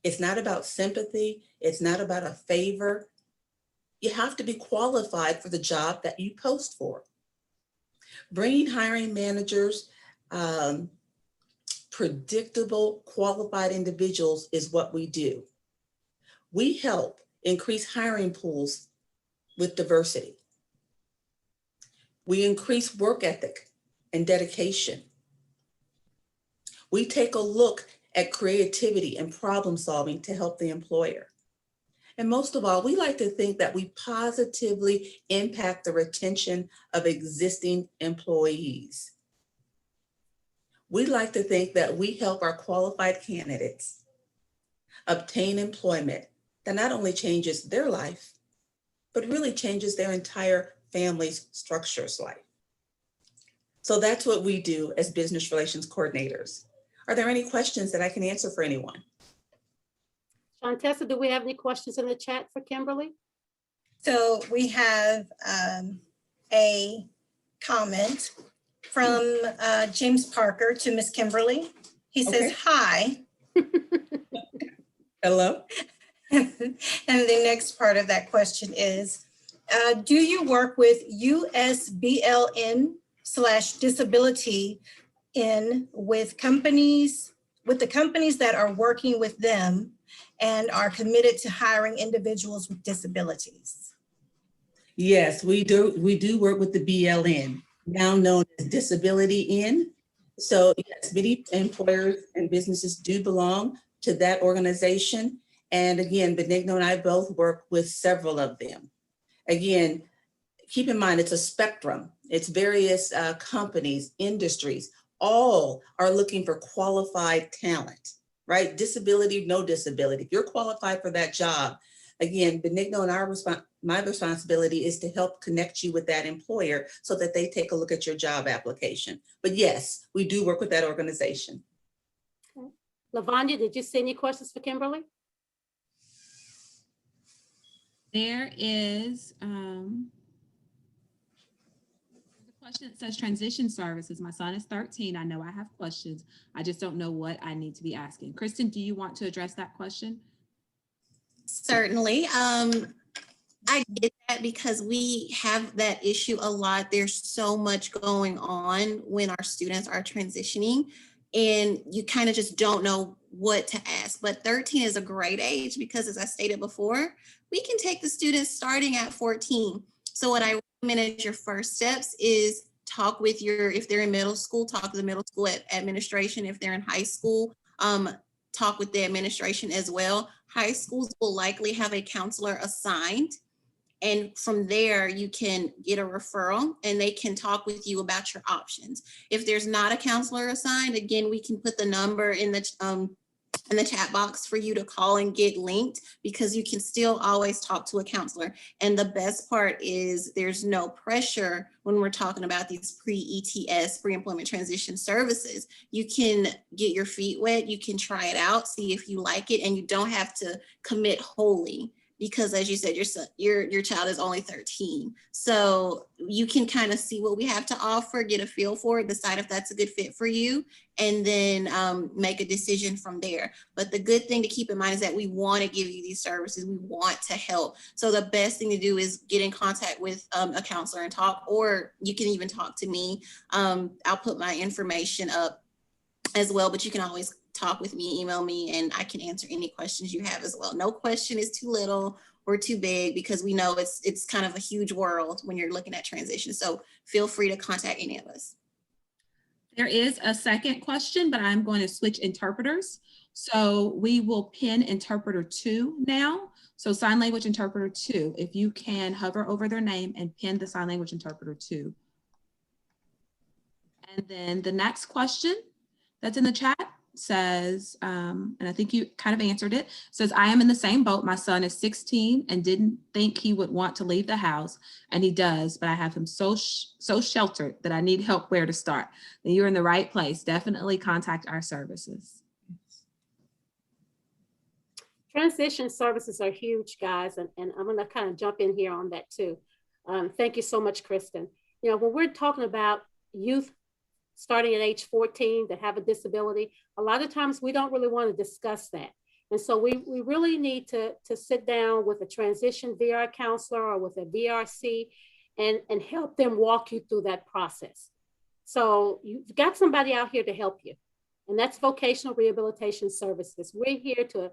It's not about sympathy. It's not about a favor. You have to be qualified for the job that you post for. Bringing hiring managers, predictable, qualified individuals is what we do. We help increase hiring pools with diversity. We increase work ethic and dedication. We take a look at creativity and problem solving to help the employer. And most of all, we like to think that we positively impact the retention of existing employees. We like to think that we help our qualified candidates obtain employment that not only changes their life, but really changes their entire family's structure's life. So that's what we do as business relations coordinators. Are there any questions that I can answer for anyone? Shantessa, do we have any questions in the chat for Kimberly? So we have a comment from James Parker to Miss Kimberly. He says, Okay. hi. Hello? And the next part of that question is, do you work with USBLN/disability with the companies that are working with them and are committed to hiring individuals with disabilities? Yes, we do work with the BLN, now known as Disability In. So yes, many employers and businesses do belong to that organization. And again, Benigno and I both work with several of them. Again, keep in mind, it's a spectrum. It's various companies, industries, all are looking for qualified talent, right? Disability, no disability. If you're qualified for that job, again, Benigno and my responsibility is to help connect you with that employer so that they take a look at your job application. But yes, we do work with that organization. Okay. Lavonia, did you see any questions for Kimberly? There is a question that says transition services. My son is 13. I know I have questions. I just don't know what I need to be asking. Kristen, do you want to address that question? Certainly. I get that because we have that issue a lot. There's so much going on when our students are transitioning and you kind of just don't know what to ask. But 13 is a great age because, as I stated before, we can take the students starting at 14. So what I recommend as your first steps is talk with if they're in middle school, talk to the middle school administration. If they're in high school, talk with the administration as well. High schools will likely have a counselor assigned. And from there, you can get a referral and they can talk with you about your options. If there's not a counselor assigned, again, we can put the number in the chat box for you to call and get linked, because you can still always talk to a counselor. And the best part is there's no pressure when we're talking about these pre-ETS, pre-employment transition services. You can get your feet wet, you can try it out, see if you like it, and you don't have to commit wholly. because as you said, your child is only 13. So you can kind of see what we have to offer, get a feel for it, decide if that's a good fit for you, and then make a decision from there. But the good thing to keep in mind is that we want to give you these services. We want to help. So the best thing to do is get in contact with a counselor and talk, or you can even talk to me. I'll put my information up as well, but you can always talk with me, email me, and I can answer any questions you have as well. No question is too little or too big, because we know it's kind of a huge world when you're looking at transition. So feel free to contact any of us. There is a second question, but I'm going to switch interpreters. So we will pin interpreter 2 now. So sign language interpreter 2, if you can hover over their name and pin the sign language interpreter 2. And then the next question that's in the chat says, and I think you kind of answered it, says, I am in the same boat. My son is 16 and didn't think he would want to leave the house, and he does, but I have him so sheltered that I need help where to start. Then you're in the right place. Definitely contact our services. Transition services are huge, guys, and I'm going to kind of jump in here on that too. Thank you so much, Kristen. You know, when we're talking about youth starting at age 14 that have a disability, a lot of times we don't really want to discuss that. And so we really need to sit down with a transition VR counselor or with a VRC and help them walk you through that process. So you've got somebody out here to help you, and that's vocational rehabilitation services. We're here to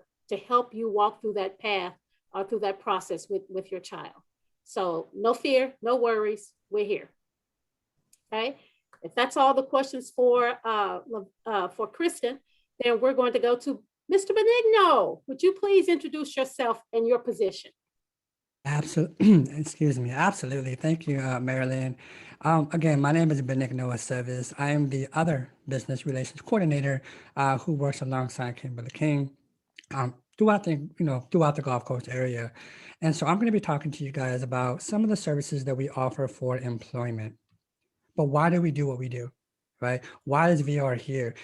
help you walk through that path or through that process with your child. So no fear, no worries, we're here, okay? If that's all the questions for Kristen, then we're going to go to Mr. Benigno. Would you please introduce yourself and your position? Absolutely. Excuse me. Absolutely. Thank you, Marilyn. Again, my name is Benigno Cazares. I am the other business relations coordinator who works alongside Kimberly King throughout the Gulf Coast area. And so I'm going to be talking to you guys about some of the services that we offer for employment. But why do we do what we do, right? Why is VR here?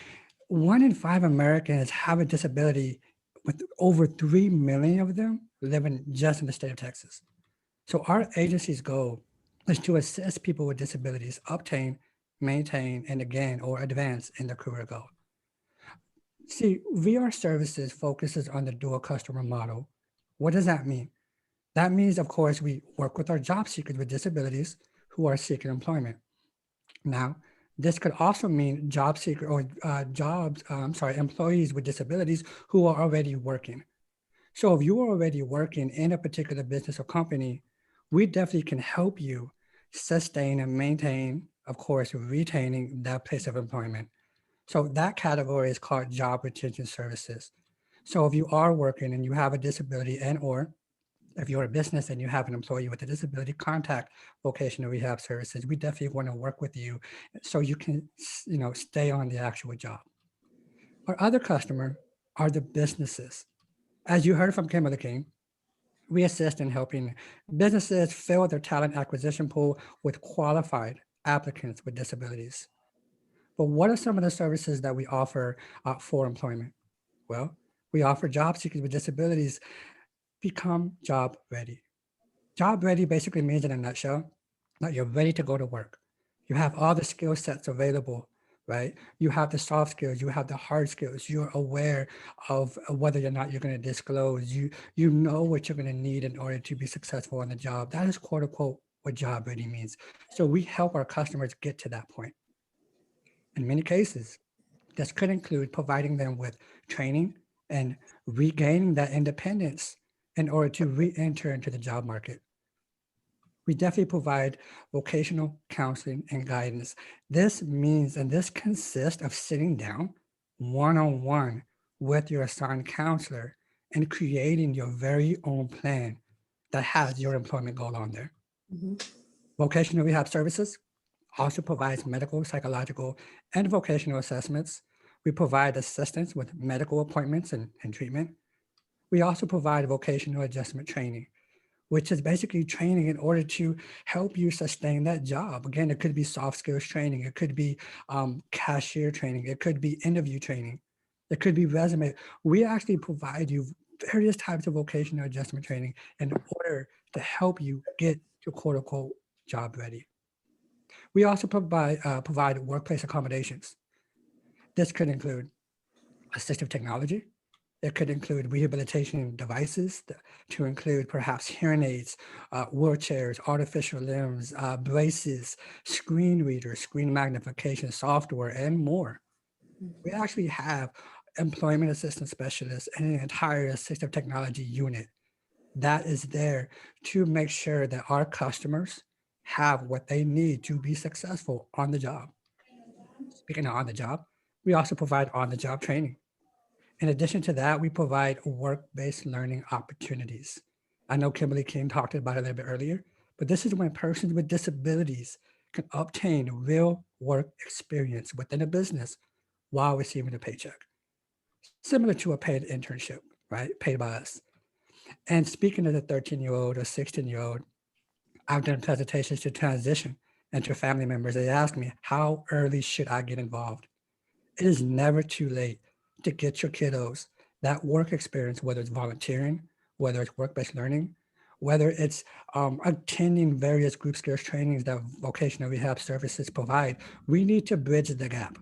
1 in 5 Americans have a disability, with over 3 million of them living just in the state of Texas. So our agency's goal is to assist people with disabilities obtain, maintain, and again, or advance in their career goal. See, VR services focuses on the dual customer model. What does that mean? That means, of course, we work with our job seekers with disabilities who are seeking employment. Now, this could also mean job seeker or employees with disabilities who are already working. So if you are already working in a particular business or company, we definitely can help you sustain and maintain, of course, retaining that place of employment. So that category is called job retention services. So if you are working and you have a disability, and or if you're a business and you have an employee with a disability, contact vocational rehab services. We definitely want to work with you so you can, stay on the actual job. Our other customer are the businesses. As you heard from Kimberly King, we assist in helping businesses fill their talent acquisition pool with qualified applicants with disabilities. But what are some of the services that we offer for employment? Well, we offer job seekers with disabilities become job ready. Job ready basically means, in a nutshell, that you're ready to go to work. You have all the skill sets available, right? You have the soft skills, you have the hard skills. You're aware of whether or not you're going to disclose. You know what you're going to need in order to be successful on the job. That is quote unquote what job ready means. So we help our customers get to that point. In many cases, this could include providing them with training and regaining that independence in order to re-enter into the job market. We definitely provide vocational counseling and guidance. This means, and this consists of sitting down one-on-one with your assigned counselor and creating your very own plan that has your employment goal on there. Mm-hmm. Vocational rehab services also provides medical, psychological, and vocational assessments. We provide assistance with medical appointments and treatment. We also provide vocational adjustment training, which is basically training in order to help you sustain that job. Again, it could be soft skills training. It could be cashier training. It could be interview training. It could be resume. We actually provide you various types of vocational adjustment training in order to help you get to quote unquote job ready. We also provide workplace accommodations. This could include assistive technology. It could include rehabilitation devices to include perhaps hearing aids, wheelchairs, artificial limbs, braces, screen readers, screen magnification software, and more. We actually have employment assistance specialists and an entire assistive technology unit that is there to make sure that our customers have what they need to be successful on the job. Speaking of on the job, we also provide on the job training. In addition to that, we provide work-based learning opportunities. I know Kimberly King talked about it a little bit earlier, but this is when persons with disabilities can obtain real work experience within a business while receiving a paycheck, similar to a paid internship, right? Paid by us. And speaking of the 13-year-old or 16-year-old, I've done presentations to transition into family members. They ask me, how early should I get involved? It is never too late to get your kiddos that work experience, whether it's volunteering, whether it's work-based learning, whether it's attending various group skills trainings that vocational rehab services provide. We need to bridge the gap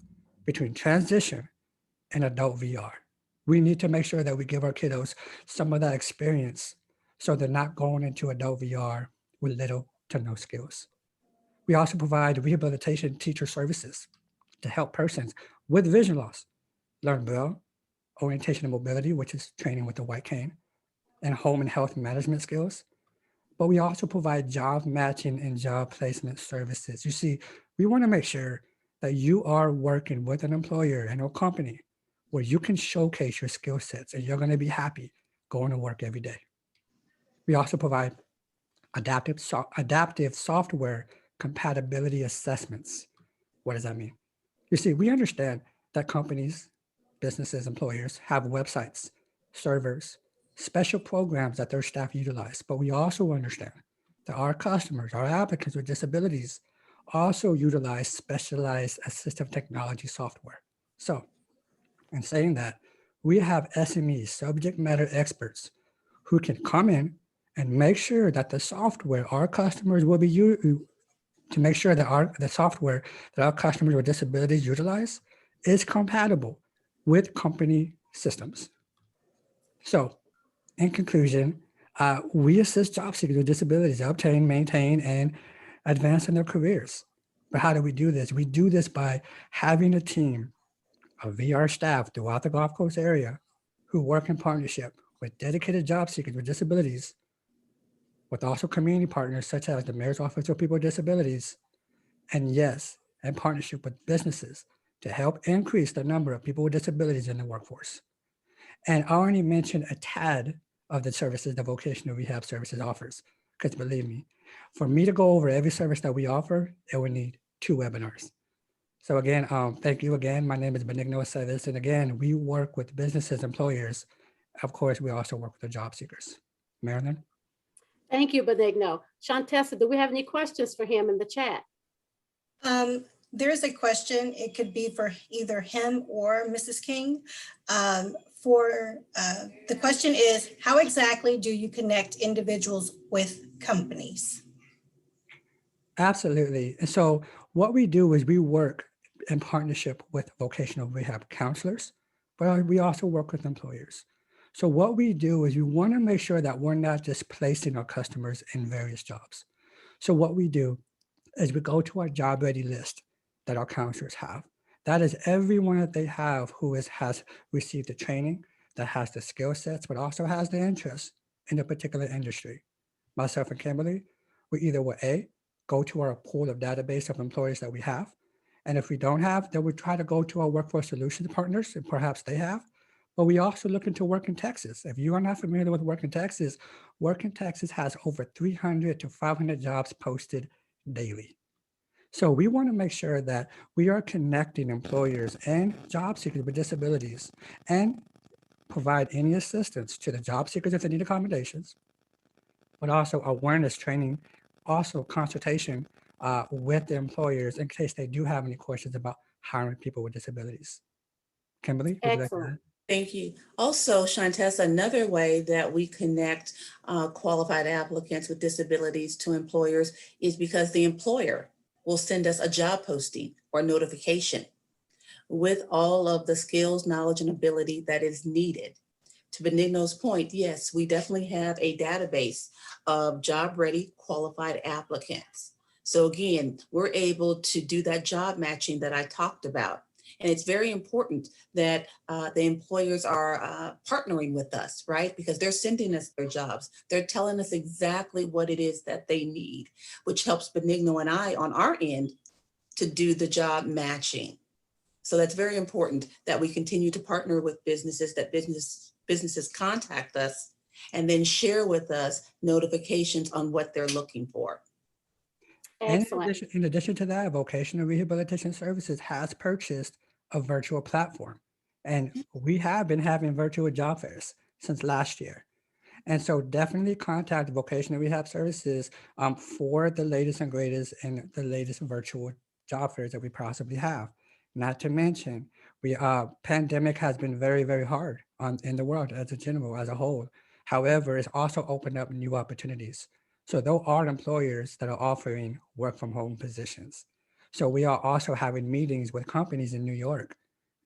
between transition and adult VR. We need to make sure that we give our kiddos some of that experience so they're not going into adult VR with little to no skills. We also provide rehabilitation teacher services to help persons with vision loss learn Braille, orientation and mobility, which is training with the white cane, and home and health management skills. But we also provide job matching and job placement services. You see, we want to make sure that you are working with an employer and a company where you can showcase your skill sets and you're going to be happy going to work every day. We also provide adaptive software compatibility assessments. What does that mean? You see, we understand that companies, businesses, employers have websites, servers, special programs that their staff utilize, but we also understand that our customers, our applicants with disabilities also utilize specialized assistive technology software. So in saying that, we have SMEs, subject matter experts, who can come in and make sure that the software our customers will be to make sure that the software that our customers with disabilities utilize is compatible with company systems. So in conclusion, we assist job seekers with disabilities to obtain, maintain, and advance in their careers. But how do we do this? We do this by having a team of VR staff throughout the Gulf Coast area who work in partnership with dedicated job seekers with disabilities, with also community partners such as the Mayor's Office for People with Disabilities, and yes, in partnership with businesses to help increase the number of people with disabilities in the workforce. And I already mentioned a tad of the services that vocational rehab services offers, because believe me, for me to go over every service that we offer, it would need 2 webinars. So again, thank you again. My name is Benigno Aceves, and again, we work with businesses, employers. Of course, we also work with the job seekers. Marilyn? Thank you, Benigno. Shantessa, do we have any questions for him in the chat? There is a question. It could be for either him or Mrs. King. The question is, how exactly do you connect individuals with companies? Absolutely. And so what we do is we work in partnership with vocational rehab counselors, but we also work with employers. So what we do is we want to make sure that we're not just placing our customers in various jobs. So what we do is we go to our job ready list that our counselors have. That is everyone that they have who has received the training, that has the skill sets, but also has the interest in a particular industry. Myself and Kimberly, we either will go to our pool of database of employers that we have. And if we don't have, then we try to go to our workforce solutions partners, and perhaps they have. But we also look into Work in Texas. If you are not familiar with Work in Texas has over 300 to 500 jobs posted daily. So we want to make sure that we are connecting employers and job seekers with disabilities and provide any assistance to the job seekers if they need accommodations, but also awareness training, also consultation with the employers in case they do have any questions about hiring people with disabilities. Kimberly, would you like to add? Excellent. Thank you. Also, Shantessa, another way that we connect qualified applicants with disabilities to employers is because the employer will send us a job posting or notification with all of the skills, knowledge, and ability that is needed. To Benigno's point, yes, we definitely have a database of job-ready qualified applicants. So again, we're able to do that job matching that I talked about. And it's very important that the employers are partnering with us, right? Because they're sending us their jobs. They're telling us exactly what it is that they need, which helps Benigno and I on our end to do the job matching. So that's very important that we continue to partner with businesses, that businesses contact us and then share with us notifications on what they're looking for. And Excellent. in addition to that, Vocational Rehabilitation Services has purchased a virtual platform. And we have been having virtual job fairs since last year. And so definitely contact Vocational Rehab Services for the latest and greatest and the latest virtual job fairs that we possibly have. Not to mention, pandemic has been very, very hard in the world as a whole. However, it's also opened up new opportunities. So there are employers that are offering work from home positions. So we are also having meetings with companies in New York,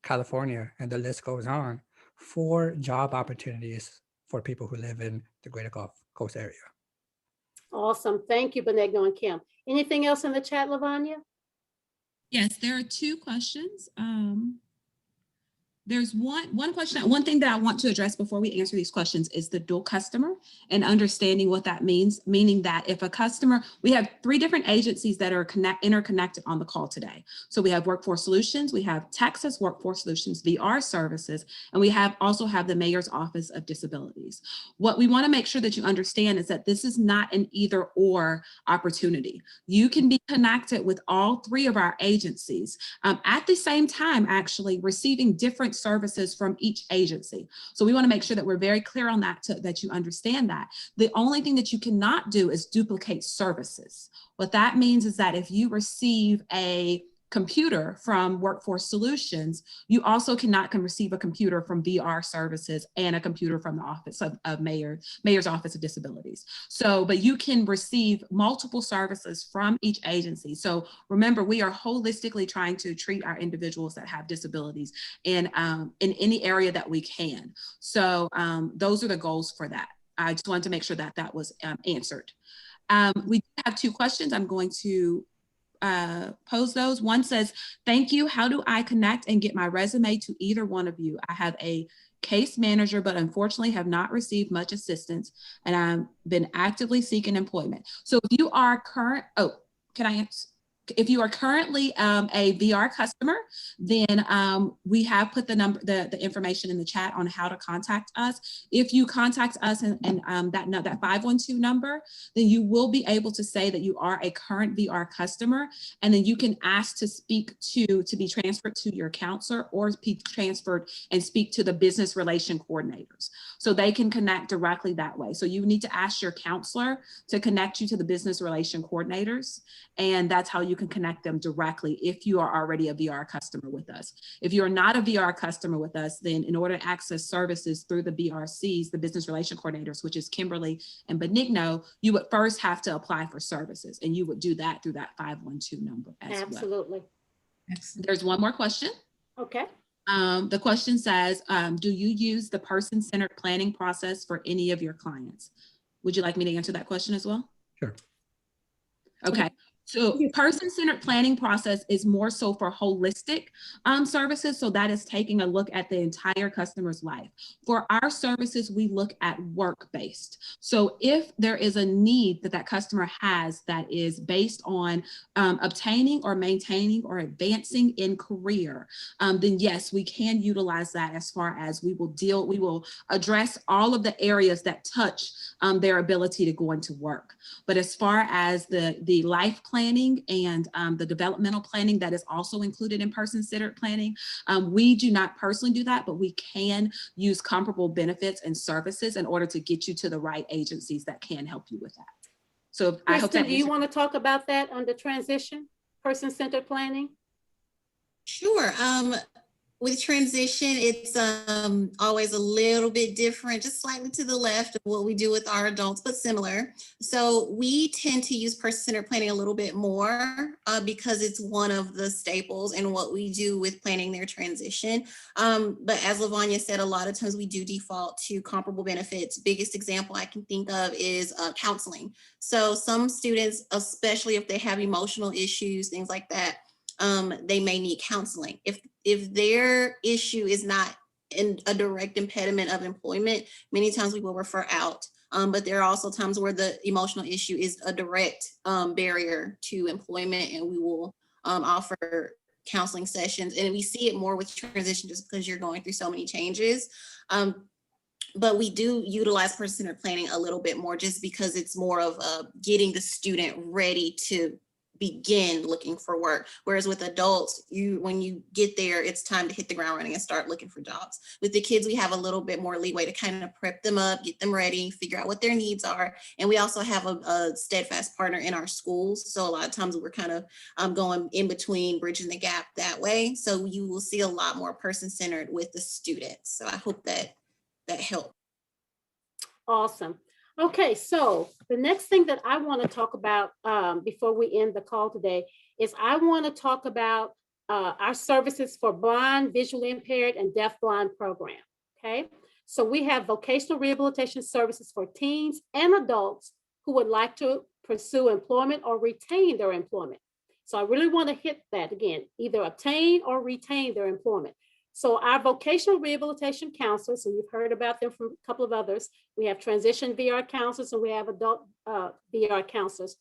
California, and the list goes on for job opportunities for people who live in the greater Gulf Coast area. Awesome. Thank you, Benigno and Kim. Anything else in the chat, Lavonia? Yes, there are two questions. There's one question, one thing that I want to address before we answer these questions is the dual customer and understanding what that means, meaning that if a customer, we have 3 different agencies that are interconnected on the call today. So we have Workforce Solutions, we have Texas Workforce Solutions, VR Services, and we also have the Mayor's Office of Disabilities. What we want to make sure that you understand is that this is not an either or opportunity. You can be connected with all 3 of our agencies at the same time, actually receiving different services from each agency. So we want to make sure that we're very clear on that, that you understand that. The only thing that you cannot do is duplicate services. What that means is that if you receive a computer from Workforce Solutions, you also cannot receive a computer from VR Services and a computer from the Office of Mayor's Office of Disabilities. So, but you can receive multiple services from each agency. So remember, we are holistically trying to treat our individuals that have disabilities in any area that we can. So those are the goals for that. I just wanted to make sure that that was answered. We have 2 questions. I'm going to pose those. One says, thank you. How do I connect and get my resume to either one of you? I have a case manager, but unfortunately have not received much assistance and I've been actively seeking employment. So if you are if you are currently a VR customer, then we have put the information in the chat on how to contact us. If you contact us and that 512 number, then you will be able to say that you are a current VR customer, and then you can ask to be transferred to your counselor or be transferred and speak to the business relation coordinators. So they can connect directly that way. So you need to ask your counselor to connect you to the business relation coordinators, and that's how you can connect them directly if you are already a VR customer with us. If you're not a VR customer with us, then in order to access services through the BRCs, the business relation coordinators, which is Kimberly and Benigno, you would first have to apply for services, and you would do that through that 512 number as Absolutely. well. Excellent. There's one more question. Okay. The question says, do you use the person-centered planning process for any of your clients? Would you like me to answer that question as well? Sure. Okay. So person-centered planning process is more so for holistic services. So that is taking a look at the entire customer's life. For our services, we look at work-based. So if there is a need that customer has that is based on obtaining or maintaining or advancing in career, then yes, we can utilize that as far as we will address all of the areas that touch their ability to go into work. But as far as the life planning and the developmental planning that is also included in person-centered planning, we do not personally do that, but we can use comparable benefits and services in order to get you to the right agencies that can help you with that. So Kristen, I hope that do you want to talk about that under transition, person-centered planning? Sure. With transition, it's always a little bit different, just slightly to the left of what we do with our adults, but similar. So we tend to use person-centered planning a little bit more because it's one of the staples in what we do with planning their transition. But as Lavonia said, a lot of times we do default to comparable benefits. Biggest example I can think of is counseling. So some students, especially if they have emotional issues, things like that, they may need counseling. If their issue is not in a direct impediment of employment, many times we will refer out. But there are also times where the emotional issue is a direct barrier to employment, and we will offer counseling sessions. And we see it more with transition just because you're going through so many changes. But we do utilize person-centered planning a little bit more just because it's more of getting the student ready to begin looking for work. Whereas with adults, when you get there, it's time to hit the ground running and start looking for jobs. With the kids, we have a little bit more leeway to kind of prep them up, get them ready, figure out what their needs are. And we also have a steadfast partner in our schools. So a lot of times we're kind of going in between, bridging the gap that way. So you will see a lot more person-centered with the students. So I hope that helped. Awesome. Okay, so the next thing that I want to talk about before we end the call today is I want to talk about our services for blind, visually impaired, and deafblind program. Okay, so we have vocational rehabilitation services for teens and adults who would like to pursue employment or retain their employment. So I really want to hit that again, either obtain or retain their employment. So our vocational rehabilitation counselors, and you've heard about them from a couple of others, we have transition VR counselors and we have adult VR counselors.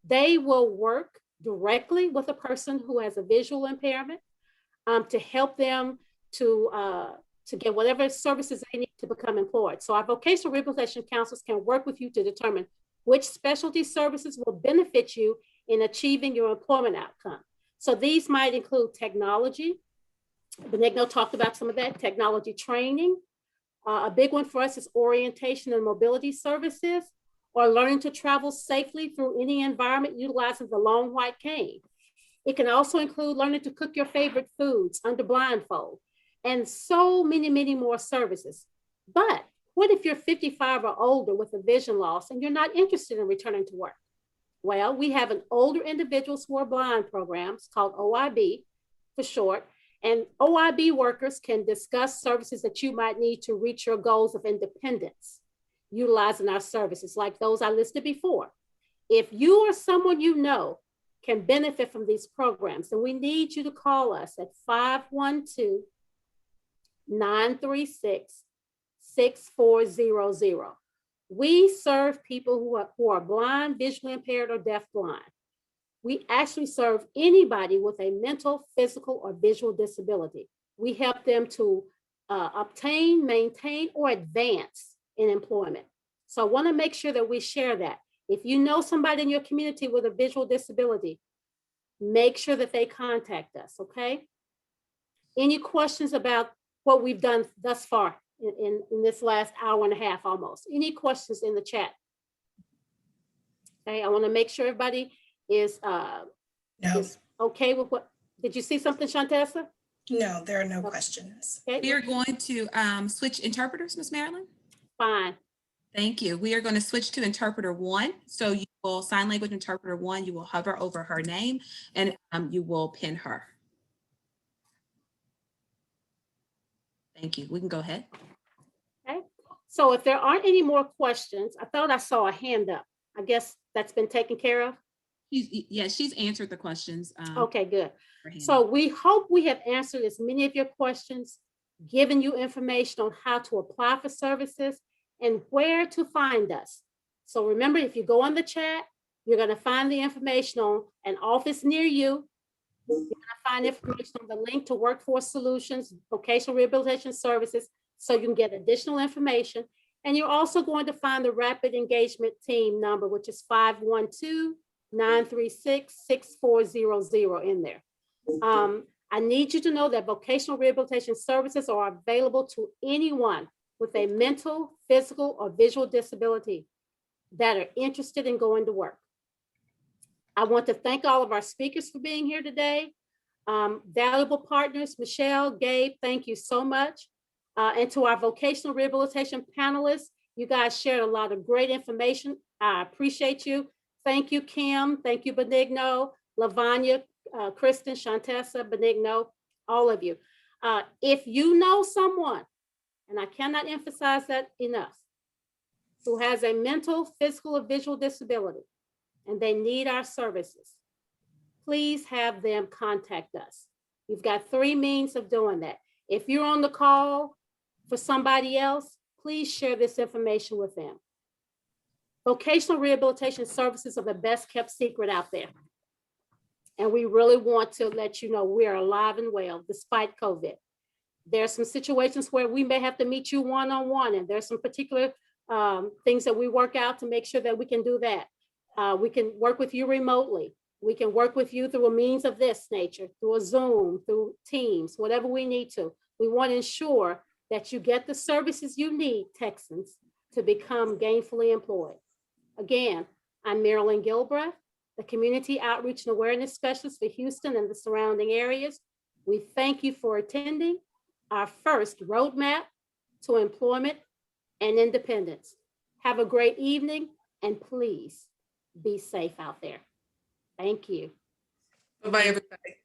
They will work directly with a person who has a visual impairment to help them to get whatever services they need to become employed. So our vocational rehabilitation counselors can work with you to determine which specialty services will benefit you in achieving your employment outcome. So these might include technology. Benigno talked about some of that, technology training. A big one for us is orientation and mobility services, or learning to travel safely through any environment utilizing the long white cane. It can also include learning to cook your favorite foods under blindfold, and so many, many more services. But what if you're 55 or older with a vision loss and you're not interested in returning to work? Well, we have an older individuals who are blind programs called OIB for short. And OIB workers can discuss services that you might need to reach your goals of independence, utilizing our services like those I listed before. If you or someone you know can benefit from these programs, then we need you to call us at 512-936-6400. We serve people who are blind, visually impaired, or deafblind. We actually serve anybody with a mental, physical, or visual disability. We help them to obtain, maintain, or advance in employment. So I want to make sure that we share that. If you know somebody in your community with a visual disability, make sure that they contact us, okay? Any questions about what we've done thus far in this last hour and a half almost? Any questions in the chat? Okay, I want to make sure everybody is okay with what, did you see something, Shantessa? No, there are no questions. We are going to switch interpreters, Ms. Marilyn. Fine. Thank you. We are going to switch to interpreter 1. So you will sign language interpreter 1, you will hover over her name and you will pin her. Thank you. We can go ahead. Okay. So if there aren't any more questions, I thought I saw a hand up. I guess that's been taken care of. She's answered the questions. Okay, good. So we hope we have answered as many of your questions, given you information on how to apply for services and where to find us. So remember, if you go on the chat, you're going to find the information on an office near you. You're going to find information on the link to Workforce Solutions, Vocational Rehabilitation Services, so you can get additional information. And you're also going to find the Rapid Engagement Team number, which is 512-936-6400 in there. I need you to know that vocational rehabilitation services are available to anyone with a mental, physical, or visual disability that are interested in going to work. I want to thank all of our speakers for being here today. Valuable partners, Michelle, Gabe, thank you so much. And to our vocational rehabilitation panelists, you guys shared a lot of great information. I appreciate you. Thank you, Kim. Thank you, Benigno, Lavonia, Kristen, Shantessa, Benigno, all of you. If you know someone, and I cannot emphasize that enough, who has a mental, physical, or visual disability, and they need our services, please have them contact us. You've got 3 means of doing that. If you're on the call for somebody else, please share this information with them. Vocational rehabilitation services are the best kept secret out there. And we really want to let you know we are alive and well despite COVID. There's some situations where we may have to meet you one-on-one, and there's some particular things that we work out to make sure that we can do that. We can work with you remotely. We can work with you through a means of this nature, through a Zoom, through Teams, whatever we need to. We want to ensure that you get the services you need, Texans, to become gainfully employed. Again, I'm Marilyn Gibreath, the Community Outreach and Awareness Specialist for Houston and the surrounding areas. We thank you for attending our first roadmap to employment and independence. Have a great evening, and please be safe out there. Thank you. Bye-bye, everybody.